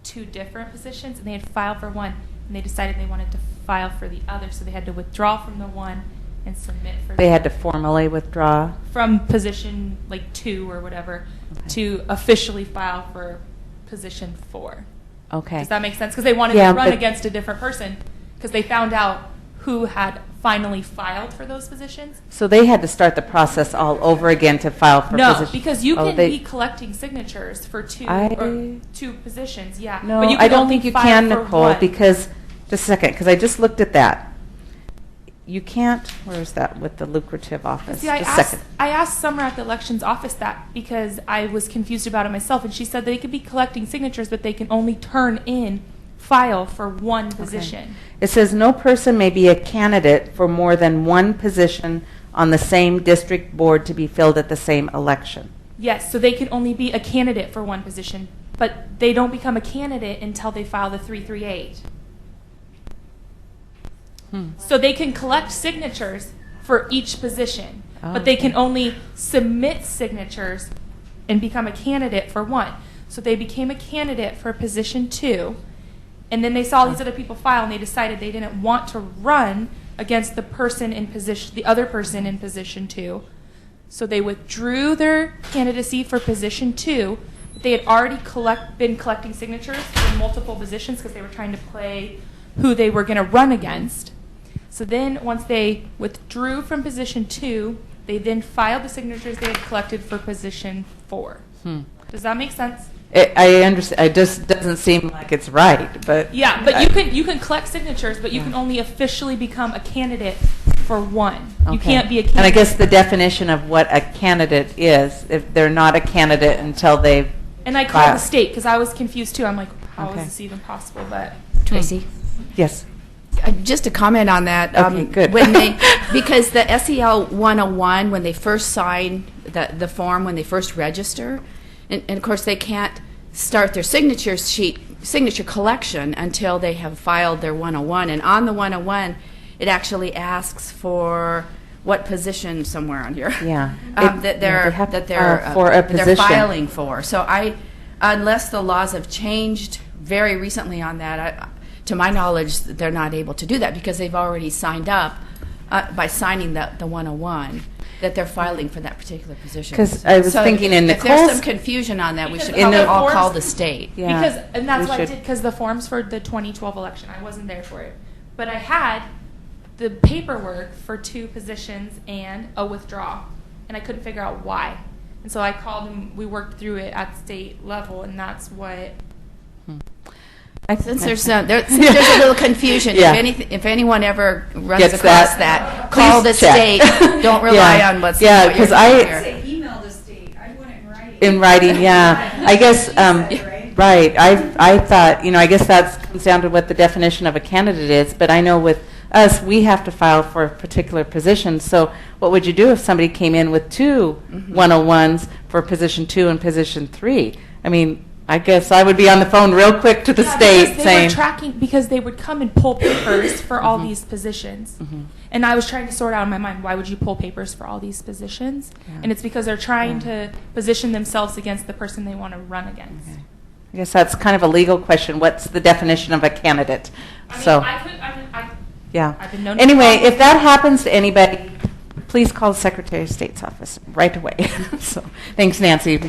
2 different positions, and they had filed for one, and they decided they wanted to file for the other, so they had to withdraw from the one and submit for They the had to formally withdraw. from position 2 or whatever to officially file for position 4. Okay. Does that make sense? Because they wanted Yeah, to run but- against a different person because they found out who had finally filed for those positions. So they had to start the process all over again to file for No, position. because you Oh, can they- be collecting signatures for 2 positions, yeah. No, but you I can don't only think you file can, for Nicole, one. because, just a second, because I just looked at that. You can't, where is that with the lucrative office? See, I Just a second. asked Summer at the elections office that because I was confused about it myself, and she said they could be collecting signatures, but they can only file for one position. It says no person may be a candidate for more than one position on the same district board to be filled at the same election. Yes, so they can only be a candidate for one position, but they don't become a candidate until they file the 338. So they can collect signatures for each position, but they can only submit signatures and become a candidate for one. So they became a candidate for position 2, and then they saw these other people file, and they decided they didn't want to run against the other person in position 2. So they withdrew their candidacy for position 2. But they had already been collecting signatures for multiple positions because they were trying to play who they were going to run against. So then once they withdrew from position 2, They then filed the signatures they had collected for position 4. Does that make sense? I understand. It just doesn't seem like it's right, but Yeah, but you can collect signatures, but you can only officially become a candidate for 1. You Okay. can't be a candidate. And I guess the definition of what a candidate is, if they're not a candidate until they've And I called filed. the state because I was confused too. I'm like, how Okay. is this even possible? But Tracy, Yes. just to comment on that. Okay, good. When they, because the SEL 101, when they first sign the form, when they first register, and of course they can't start their signature collection until they have filed their 101. And on the 101, it actually asks for what position somewhere on here. Yeah. That they're they have to that they're file for a that they're position. filing for. So unless the laws have changed very recently on that, to my knowledge, they're not able to do that because they've already signed up by signing the 101 that they're filing for that particular position. 'Cause I was thinking in if there's Nicole's- some confusion on that, we should Because all forms- call the state. Yeah, and that's we what I should. did because the forms for the 2012 election, I wasn't there for it, but I had the paperwork for 2 positions and a withdrawal, and I couldn't figure out why. And so I called and we worked through it at state level, and that's what. Since there's a little confusion, Yeah. if anyone ever runs Gets across that, that, call the please check. state. Don't rely Yeah. on what's Yeah, what you're 'cause I- doing here. Say email the state. I want it in writing. In writing, yeah. I guess, right. I thought, I guess that comes down to what the definition of a candidate is, but I know with us, we have to file for a particular position. So what would you do if somebody came in with 2 101s for position 2 and position 3? I mean, I guess I would be on the phone real quick to the Yeah, state because they saying, were tracking because they would come and pull papers for all these positions, and I was trying to sort out in my mind why would you pull papers for all these positions, and it's because they're trying to position themselves against the person they want to run against. Okay. I guess that's kind of a legal question. What's the definition of a candidate? I mean, So, yeah. I've been known to Anyway, call- if that happens to anybody, please call the Secretary of State's office right away. So, thanks, Nancy,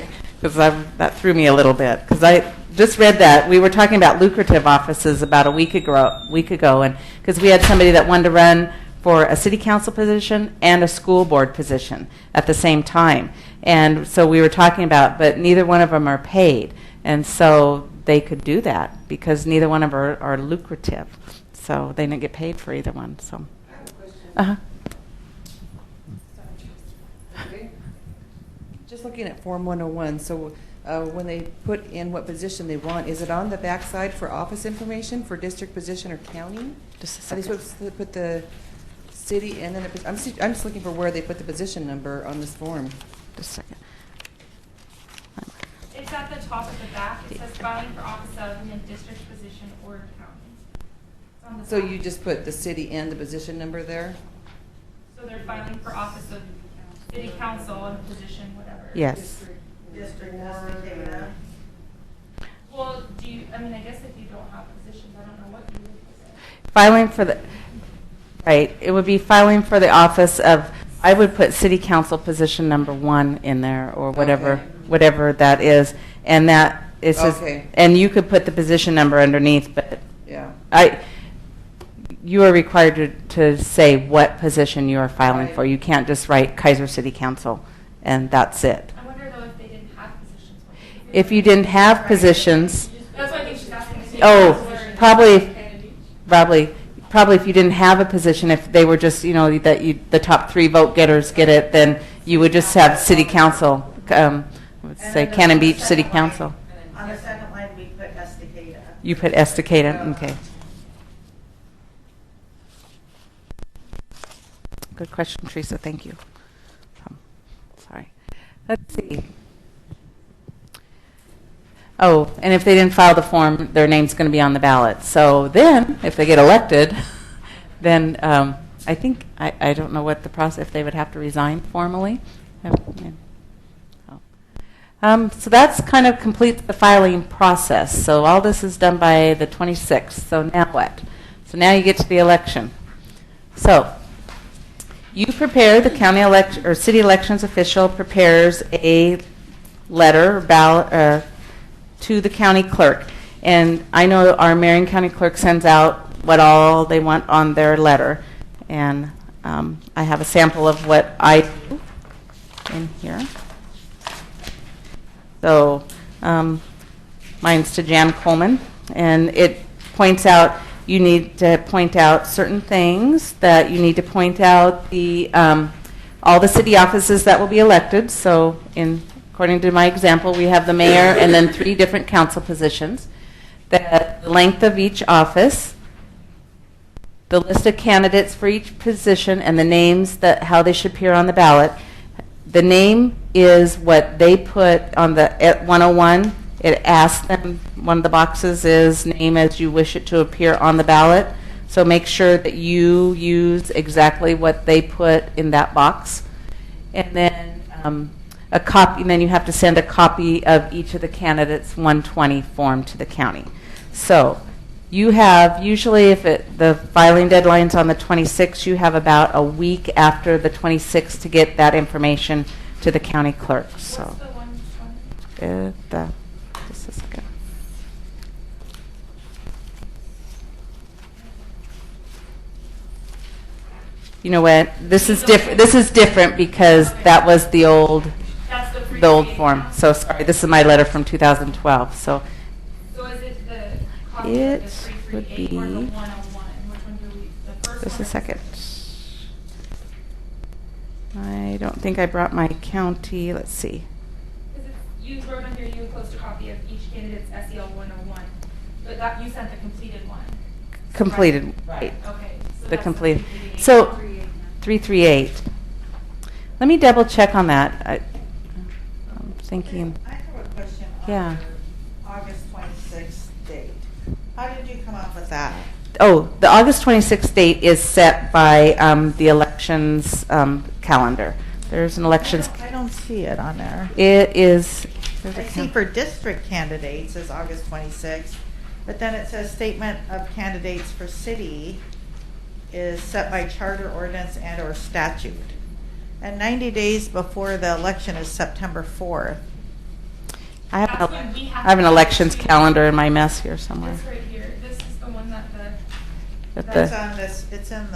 because that threw me a little bit. Because I just read that we were talking about lucrative offices about a week ago, and because we had somebody that wanted to run for a city council position and a school board position at the same time, and so we were talking about, but neither one of them are paid, and so they could do that because neither one of them are lucrative. So they didn't get paid for either one. So, uh-huh. Just looking at Form 101, so when they put in what position they want, is it on the backside for office information for district position or county? Just a Are they second. supposed to put the city and then I'm just looking for where they put the position number on this form. Just a second. It's at the top of the back. It says filing for office of and then district position or county. It's on the So back. you just put the city and the position number there? So they're filing for office of city council and position, whatever. Yes. District Estacada. Well, I guess if you don't have positions, I don't know what you would put. Filing for the, right, it would be filing for the office of, I would put city council position number 1 in there, or whatever, Okay. whatever that is, and that is just, Okay. and you could put the position number underneath, but Yeah. you are required to say what position you are filing Right. for. You can't just write Kaiser City Council, and that's it. I wonder though if they didn't have positions. what they would do. If you didn't have positions, That's why I think she's asking. if they oh, have probably if you didn't have a position, if they were just, the top 3 vote getters get it, then you would just have city council, let's say Cannon Beach City Council. On the second line, we put Estacada. You put Estacada, okay. Good question, Teresa, thank you. Sorry. Let's see. Oh, and if they didn't file the form, their name's going to be on the ballot. So then, if they get elected, then I think, I don't know what the process, if they would have to resign formally. So that's kind of completes the filing process. So all this is done by the 26th. So now what? So now you get to the election. So you prepare, the county election or city elections official prepares a letter or ballot to the county clerk. And I know our Marion County clerk sends out what all they want on their letter. And I have a sample of what I do. in here. So mine's to Jan Coleman, and it points out you need to point out certain things, that you need to point out the all the city offices that will be elected. So according to my example, we have the mayor and then 3 different council positions. The length of each office, the list of candidates for each position, and the names, how they should appear on the ballot. The name is what they put on at 101. It asks them, one of the boxes is name as you wish it to appear on the ballot. So make sure that you use exactly what they put in that box. And then a copy, and then you have to send a copy of each of the candidates' 120 form to the county. So you have, usually if the filing deadline's on the 26th, you have about a week after the 26th to get that information to the county clerk. So What's the 120? Just a second. You know what? This is different. This is different because that was the old That's the form. So sorry, this is my letter from 2012. So So is it the copy it of the would 338 or the be 101? Which one do we? The first just one a second. I don't think I brought my county. Let's see. Because you wrote on here you enclosed a copy of each candidate's SEL 101, but that you sent the completed one. Completed, right? Okay. So The that's completed. 338. So 338. Let me double check on that. I'm thinking. I have a question Yeah. on your August 26th date. How did you come up with that? Oh, the August 26th date is set by the elections calendar. There's an elections. I don't see it on there. It is. there's a I see cal- for district candidates is August 26th, but then it says statement of candidates for city is set by charter ordinance and or statute. And 90 days before the election is September 4th. I have, That's when we have I have an to elections choose. calendar in my mess here somewhere. This right here. This is the one that That That's the- on this, it's in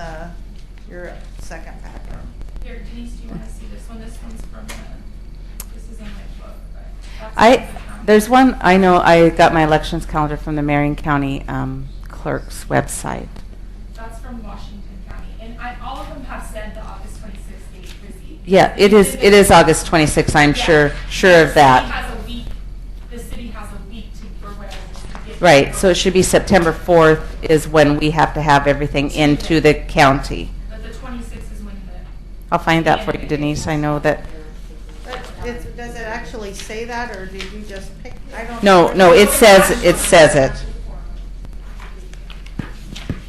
your second packet. here, Denise, do you want to see this one? This one's from this is in my book. But that's There's one, I know I got my elections calendar from the Marion County clerk's website. That's from Washington County, and all of them have said the August 26th date received. Yeah, it is August 26th, I'm sure of that. The city has a week for whatever to get. Right, so it should be September 4th is when we have to have everything into the county. But the 26th is when the. I'll find that for you, Denise, I know that. But does it actually say that, or did you just pick? I don't. No, it says it.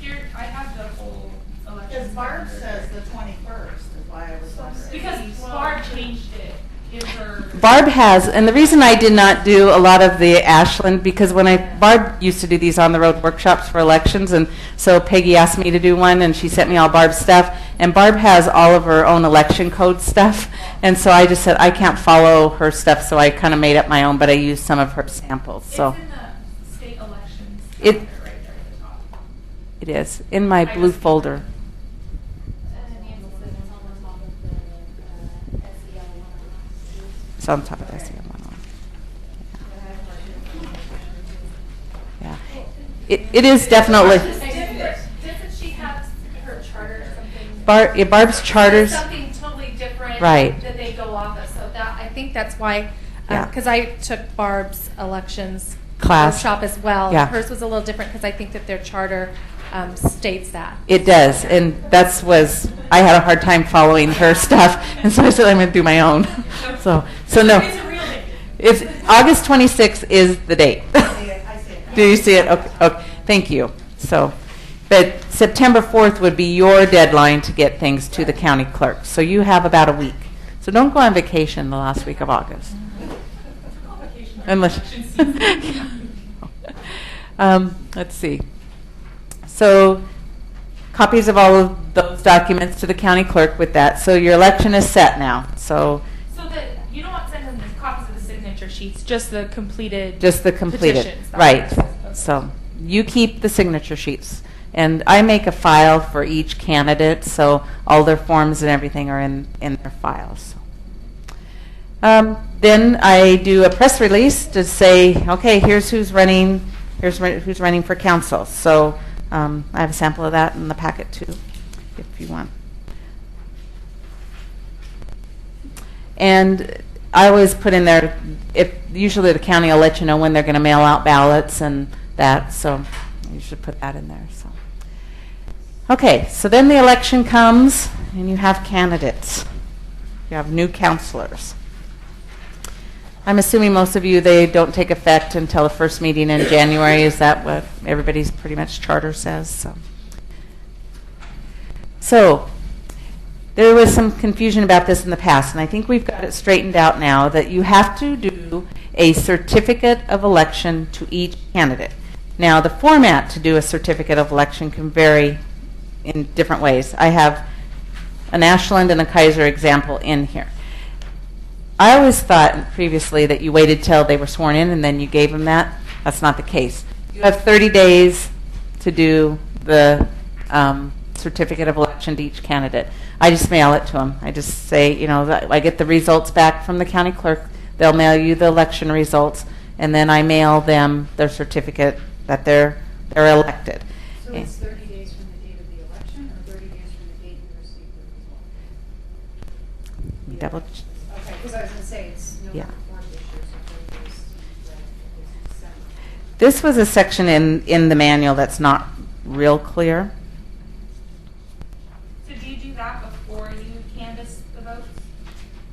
Here, I have the whole election. Because Barb calendar. says the 21st, is why I was wondering. Because Barb changed it in her. Barb has, and the reason I did not do a lot of the Ashland, because Barb used to do these on-the-road workshops for elections, and so Peggy asked me to do one, and she sent me all Barb's stuff, and Barb has all of her own election code stuff, and so I just said, I can't follow her stuff, so I kind of made up my own, but I used some of her samples, so. It's in the state elections It- calendar right there at the top. It is, in my blue folder. It's on top of SEL 101. Yeah. It is definitely, Doesn't she have her charter or something? Barb's charters, Something totally different. Right. That they go off of, so that, I think that's why, Yeah. because I took Barb's elections Class. workshop as well. Yeah. Hers was a little different because I think that their charter states that. it does, and I had a hard time following her stuff, and so I said I'm going to do my own. So no. It's a real date. It's August 26th is the date. I see it. Do you see it? Okay, thank you. So, but September 4th would be your deadline to get things to the county clerk. So you have about a week. So don't go on vacation the last week of August. Unless, let's see. So copies of all of those documents to the county clerk with that. So your election is set now. So You don't want to send them the copies of the signature sheets, just the completed. just the completed, petitions. right. So you keep the signature sheets. And I make a file for each candidate, so all their forms and everything are in their files. Then I do a press release to say, okay, here's who's running. Here's who's running for council. So I have a sample of that in the packet too, if you want. And I always put in there, usually the county will let you know when they're going to mail out ballots and that, so you should put that in there. So, okay, so then the election comes, and you have candidates. You have new councilors. I'm assuming most of you, they don't take effect until the first meeting in January. Is that what everybody's pretty much charter says? So there was some confusion about this in the past, and I think we've got it straightened out now that you have to do a certificate of election to each candidate. Now, the format to do a certificate of election can vary in different ways. I have an Ashland and a Kaiser example in here. I always thought previously that you waited till they were sworn in and then you gave them that. That's not the case. You have 30 days to do the certificate of election to each candidate. I just mail it to them. I just say, you know, I get the results back from the county clerk. They'll mail you the election results, and then I mail them their certificate that they're elected. So it's 30 days from the date of the election, or 30 days from the date you received the result? Double. Okay, because I was going to say it's no Yeah. form issue, so 30 days to December. This was a section in the manual that's not real clear. So do you do that before you canvass the votes?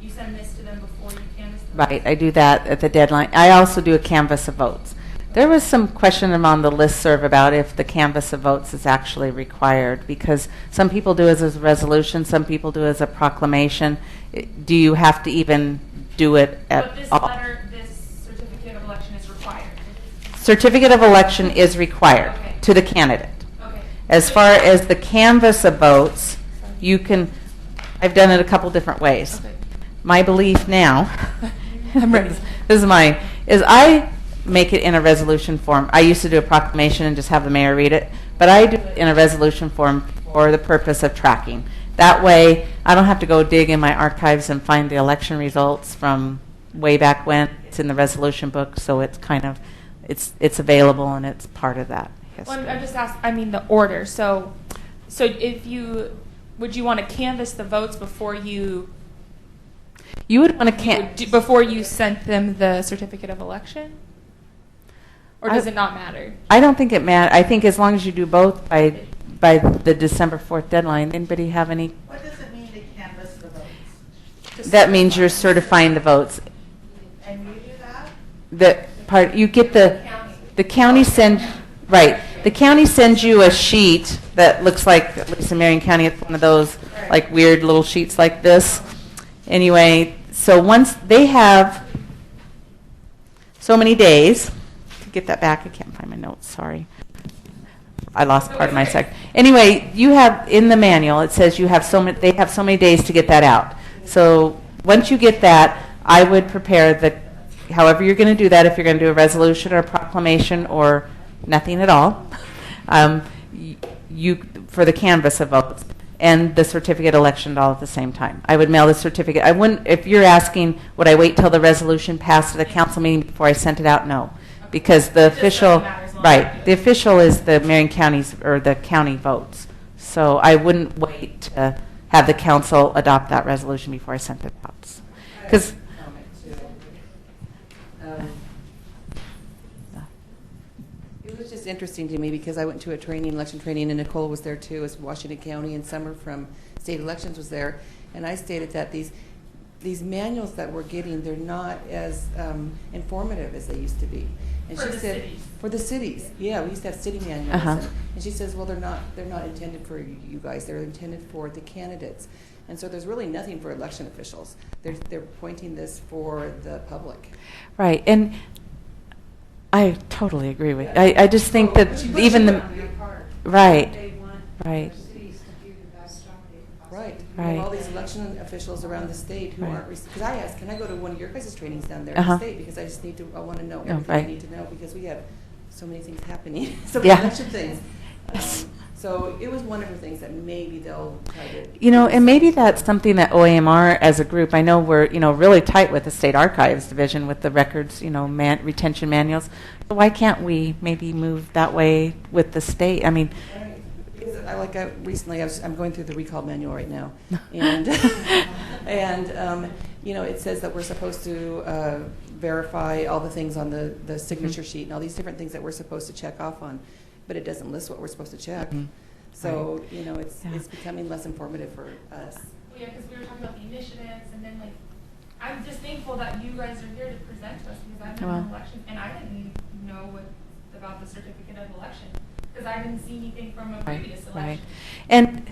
You send this to them before you canvass the votes? Right, I do that at the deadline. I also do a canvass of votes. There was some question on the listserv about if the canvass of votes is actually required, because some people do it as a resolution, some people do it as a proclamation. Do you have to even do it at But this all? letter, this certificate of election is required. Certificate of election is required Okay. to the candidate. Okay. As far as the canvass of votes, you can, I've done it a couple different ways. Okay. My belief now, this is mine, is I make it in a resolution form. I used to do a proclamation and just have the mayor read it, but I do it in a resolution form for the purpose of tracking. That way, I don't have to go dig in my archives and find the election results from way back when. It's in the resolution book, so it's kind of, it's available and it's part of that history. Well, I'm just asking, I mean, the order. So if you, would you want to canvass the votes before you You would want to before you sent them the certificate of election? Or does it not matter? I don't think it matters. I think as long as you do both by the December 4th deadline. Anybody have any? What does it mean to canvass the votes? That means you're certifying the votes. And you do that? The part you get the county send right. The county sends you a sheet that looks like, at least in Marion County, it's one of those like weird little sheets like this. Anyway, so once they have so many days to get that back, I can't find my notes. Sorry, I lost part of my sec. Anyway, you have in the manual it says you have so many. They have so many days to get that out. So once you get that, I would prepare the. However, you're going to do that. If you're going to do a resolution or a proclamation or nothing at all, you for the canvass of votes and the certificate election all at the same time. I would mail the certificate. I wouldn't. If you're asking, would I wait till the resolution passed at the council meeting before I sent it out? No, because the official, right? The official is the Marion County's or the county votes. So I wouldn't wait to have the council adopt that resolution before I sent it out. Because It was just interesting to me because I went to a training, election training, and Nicole was there too, as Washington County, and Summer from State Elections was there, and I stated that these manuals that we're getting, they're not as informative as they used to be. And For she the said, cities. for the cities, yeah, we used to have city manuals, Uh-huh. and she says, well, they're not intended for you guys, they're intended for the candidates. And so there's really nothing for election officials. They're pointing this for the public. right, and I totally agree with. I just think that even the right, They want right. their cities to do the best job they can possibly Right. do. We have Right. all these election officials around the state who Right. aren't, because I asked, can I go to one of your guys' trainings down there in Uh-huh. the state? Because I just need to, I want to know Oh, everything I right. need to know, because we have so many things happening, so many Yeah. election things. Yes. So it was one of the things that maybe they'll try to. And maybe that's something that OAMR as a group, I know we're, really tight with the State Archives Division with the records, retention manuals. So why can't we maybe move that way with the state? I mean, Because recently I'm going through the recall manual right now, and it says that we're supposed to verify all the things on the signature sheet and all these different things that we're supposed to check off on, but it doesn't list what we're supposed to check. So it's becoming less informative for us. Well, yeah, because we were talking about the initiatives, and then I'm just thankful that you guys are here to present to us, because I'm in an election and I didn't know about the certificate of election, because I didn't see anything from a previous election. Right. And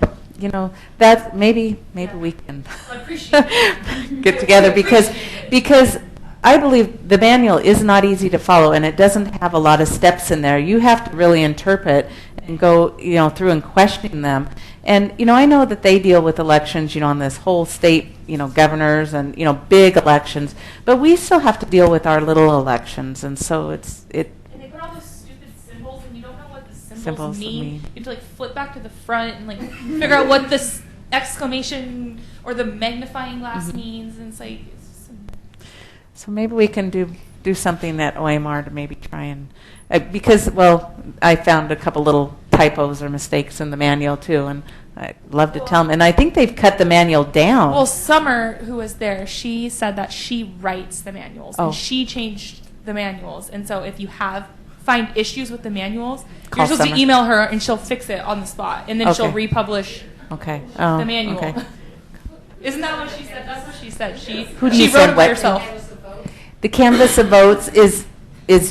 that's maybe we can I appreciate it. get together because I believe the manual is not easy to follow, and it doesn't have a lot of steps in there. You have to really interpret and go through and question them. And I know that they deal with elections on this whole state governors and big elections, but we still have to deal with our little elections, and so And they put all those stupid symbols, and you don't know what the symbols mean. You have to flip back to the front and figure out what this exclamation or the magnifying glass means, and it's just so maybe we can do something at OAMR to maybe try and because I found a couple little typos or mistakes in the manual too, and I'd love to tell them. And I think they've cut the manual down. Well, Summer, who was there, she said that she writes the manuals, and she changed the manuals. And so if you find issues with the manuals, you're supposed to email her, and she'll fix it on the spot, and then she'll republish the manual. Okay. Isn't that what she said? That's what she said. She you wrote said it what? herself. The canvas of votes is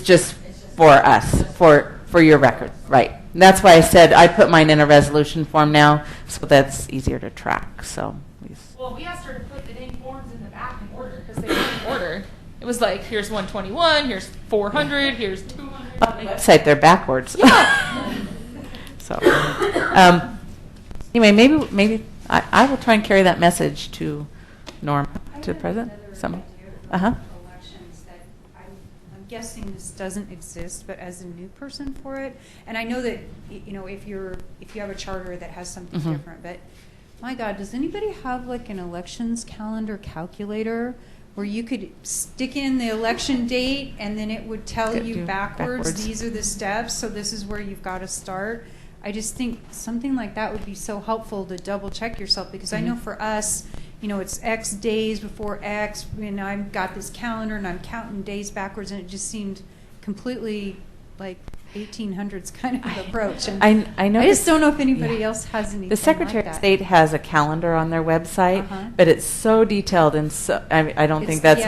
just for us, for your record, right? And that's why I said I put mine in a resolution form now, so that's easier to track. So. Well, we asked her to put the dang forms in the back in order, because they weren't in order. It was here's 121, here's 400, here's 200. On the website, they're backwards. Yeah. So, anyway, maybe I will try and carry that message to Norm, to the president. Someone. Elections that I'm guessing this doesn't exist, but as a new person for it, and I know that if you have a charter that has something different, but my God, does anybody have an elections calendar calculator where you could stick in the election date and then it would tell you backwards, these are the steps, so this is where you've got to start? I just think something like that would be so helpful to double check yourself, because I know for us, it's X days before X, and I've got this calendar and I'm counting days backwards, and it just seemed completely 1800s kind of approach. And I know. I just don't know if anybody else has anything. The Secretary of State has a calendar on their website, but it's so detailed, and so I don't think that's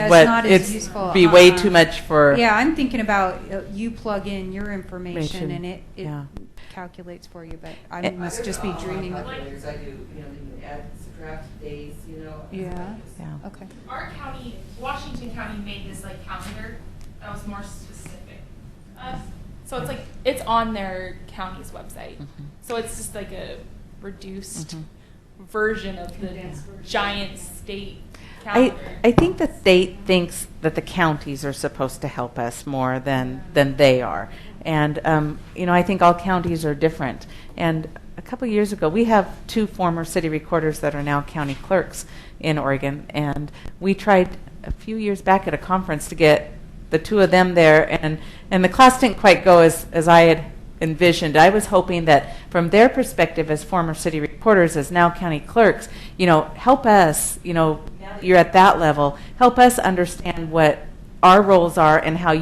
it's useful. Be way too much for. Yeah, I'm thinking about you plug in your information and it calculates for you, but I must just be dreaming. Calculators I do, you add, subtract days, Yeah. Okay. Our county, Washington County, made this calendar that was more specific to us. So it's on their county's website. So it's just a reduced version of the giant state calendar. I think the state thinks that the counties are supposed to help us more than they are. And, I think all counties are different. And a couple of years ago, we have 2 former city recorders that are now county clerks in Oregon. And we tried a few years back at a conference to get the 2 of them there. And the class didn't quite go as I had envisioned. I was hoping that from their perspective as former city reporters, as now county clerks, help us, now that you're at that level, help us understand what our roles are and how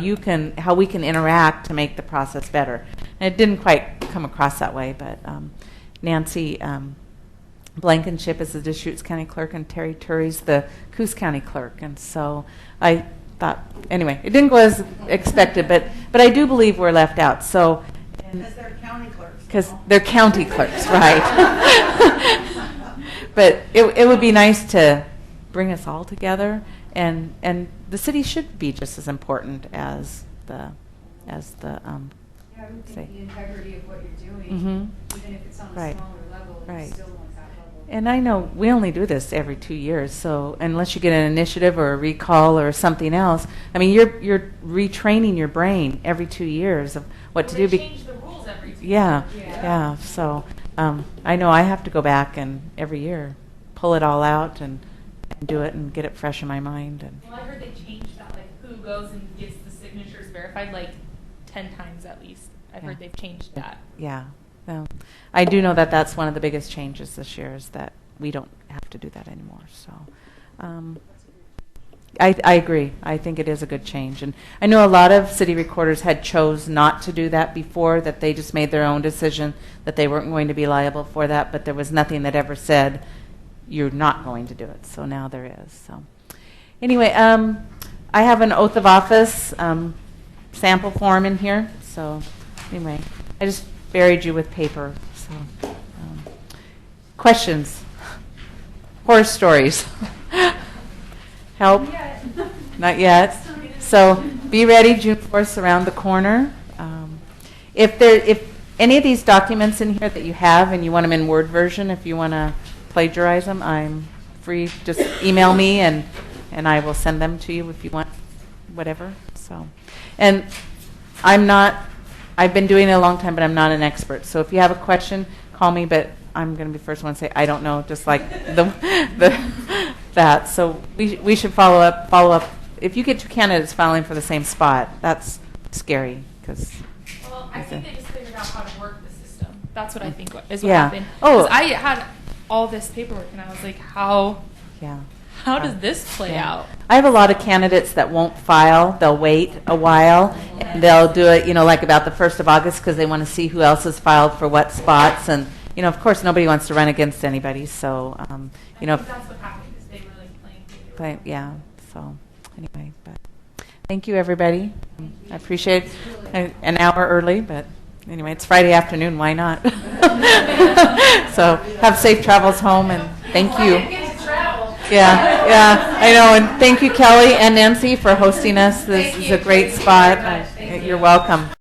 we can interact to make the process better. And it didn't quite come across that way, but Nancy Blankenship is the Deschutes County Clerk, and Terry Turry's the Coos County Clerk. And so I thought, anyway, it didn't go as expected, but I do believe we're left out. So because they're county clerks. Because they're county clerks, right? But it would be nice to bring us all together, and the city should be just as important as the I would say. think the integrity of what you're doing, even if it's on a smaller level, you still want that level. And I know we only do this every 2 years, so unless you get an initiative or a recall or something else, I mean, you're retraining your brain every 2 years of what to do. They change the rules every 2 years. Yeah. So I know I have to go back and every year pull it all out and do it and get it fresh in my mind. And Well, I heard they changed that, like who goes and gets the signatures verified, like 10 times at least. I've heard they've changed that. yeah, I do know that that's one of the biggest changes this year is that we don't have to do that anymore. So. I agree. I think it is a good change. And I know a lot of city recorders had chose not to do that before, that they just made their own decision that they weren't going to be liable for that, but there was nothing that ever said you're not going to do it. So now there is. So anyway, I have an oath of office sample form in here. So anyway, I just buried you with paper. So questions? Horror stories? Help? Not yet. So be ready, June 4th around the corner. If any of these documents in here that you have and you want them in Word version, if you want to plagiarize them, I'm free. Just email me and I will send them to you if you want whatever. So, and I've been doing it a long time, but I'm not an expert. So if you have a question, call me, but I'm going to be the first one to say, I don't know, just like that. So we should follow up. If you get two candidates filing for the same spot, that's scary. Well, I think they just figured out how to work the system. That's what I think is what Yeah. happened. Oh. 'Cause I had all this paperwork, and I was like, how does this play out? I have a lot of candidates that won't file. They'll wait a while. And they'll do it, like about the 1st of August because they want to see who else has filed for what spots. And, of course, nobody wants to run against anybody. So, I think that's what happened, is they were like playing. yeah. So, anyway, but thank you, everybody. I appreciate it. An hour early, but anyway, it's Friday afternoon. Why not? So, have safe travels home, and thank you. Yeah, I know. And thank you, Kelly and Nancy, for hosting us. This is a great spot. You're welcome.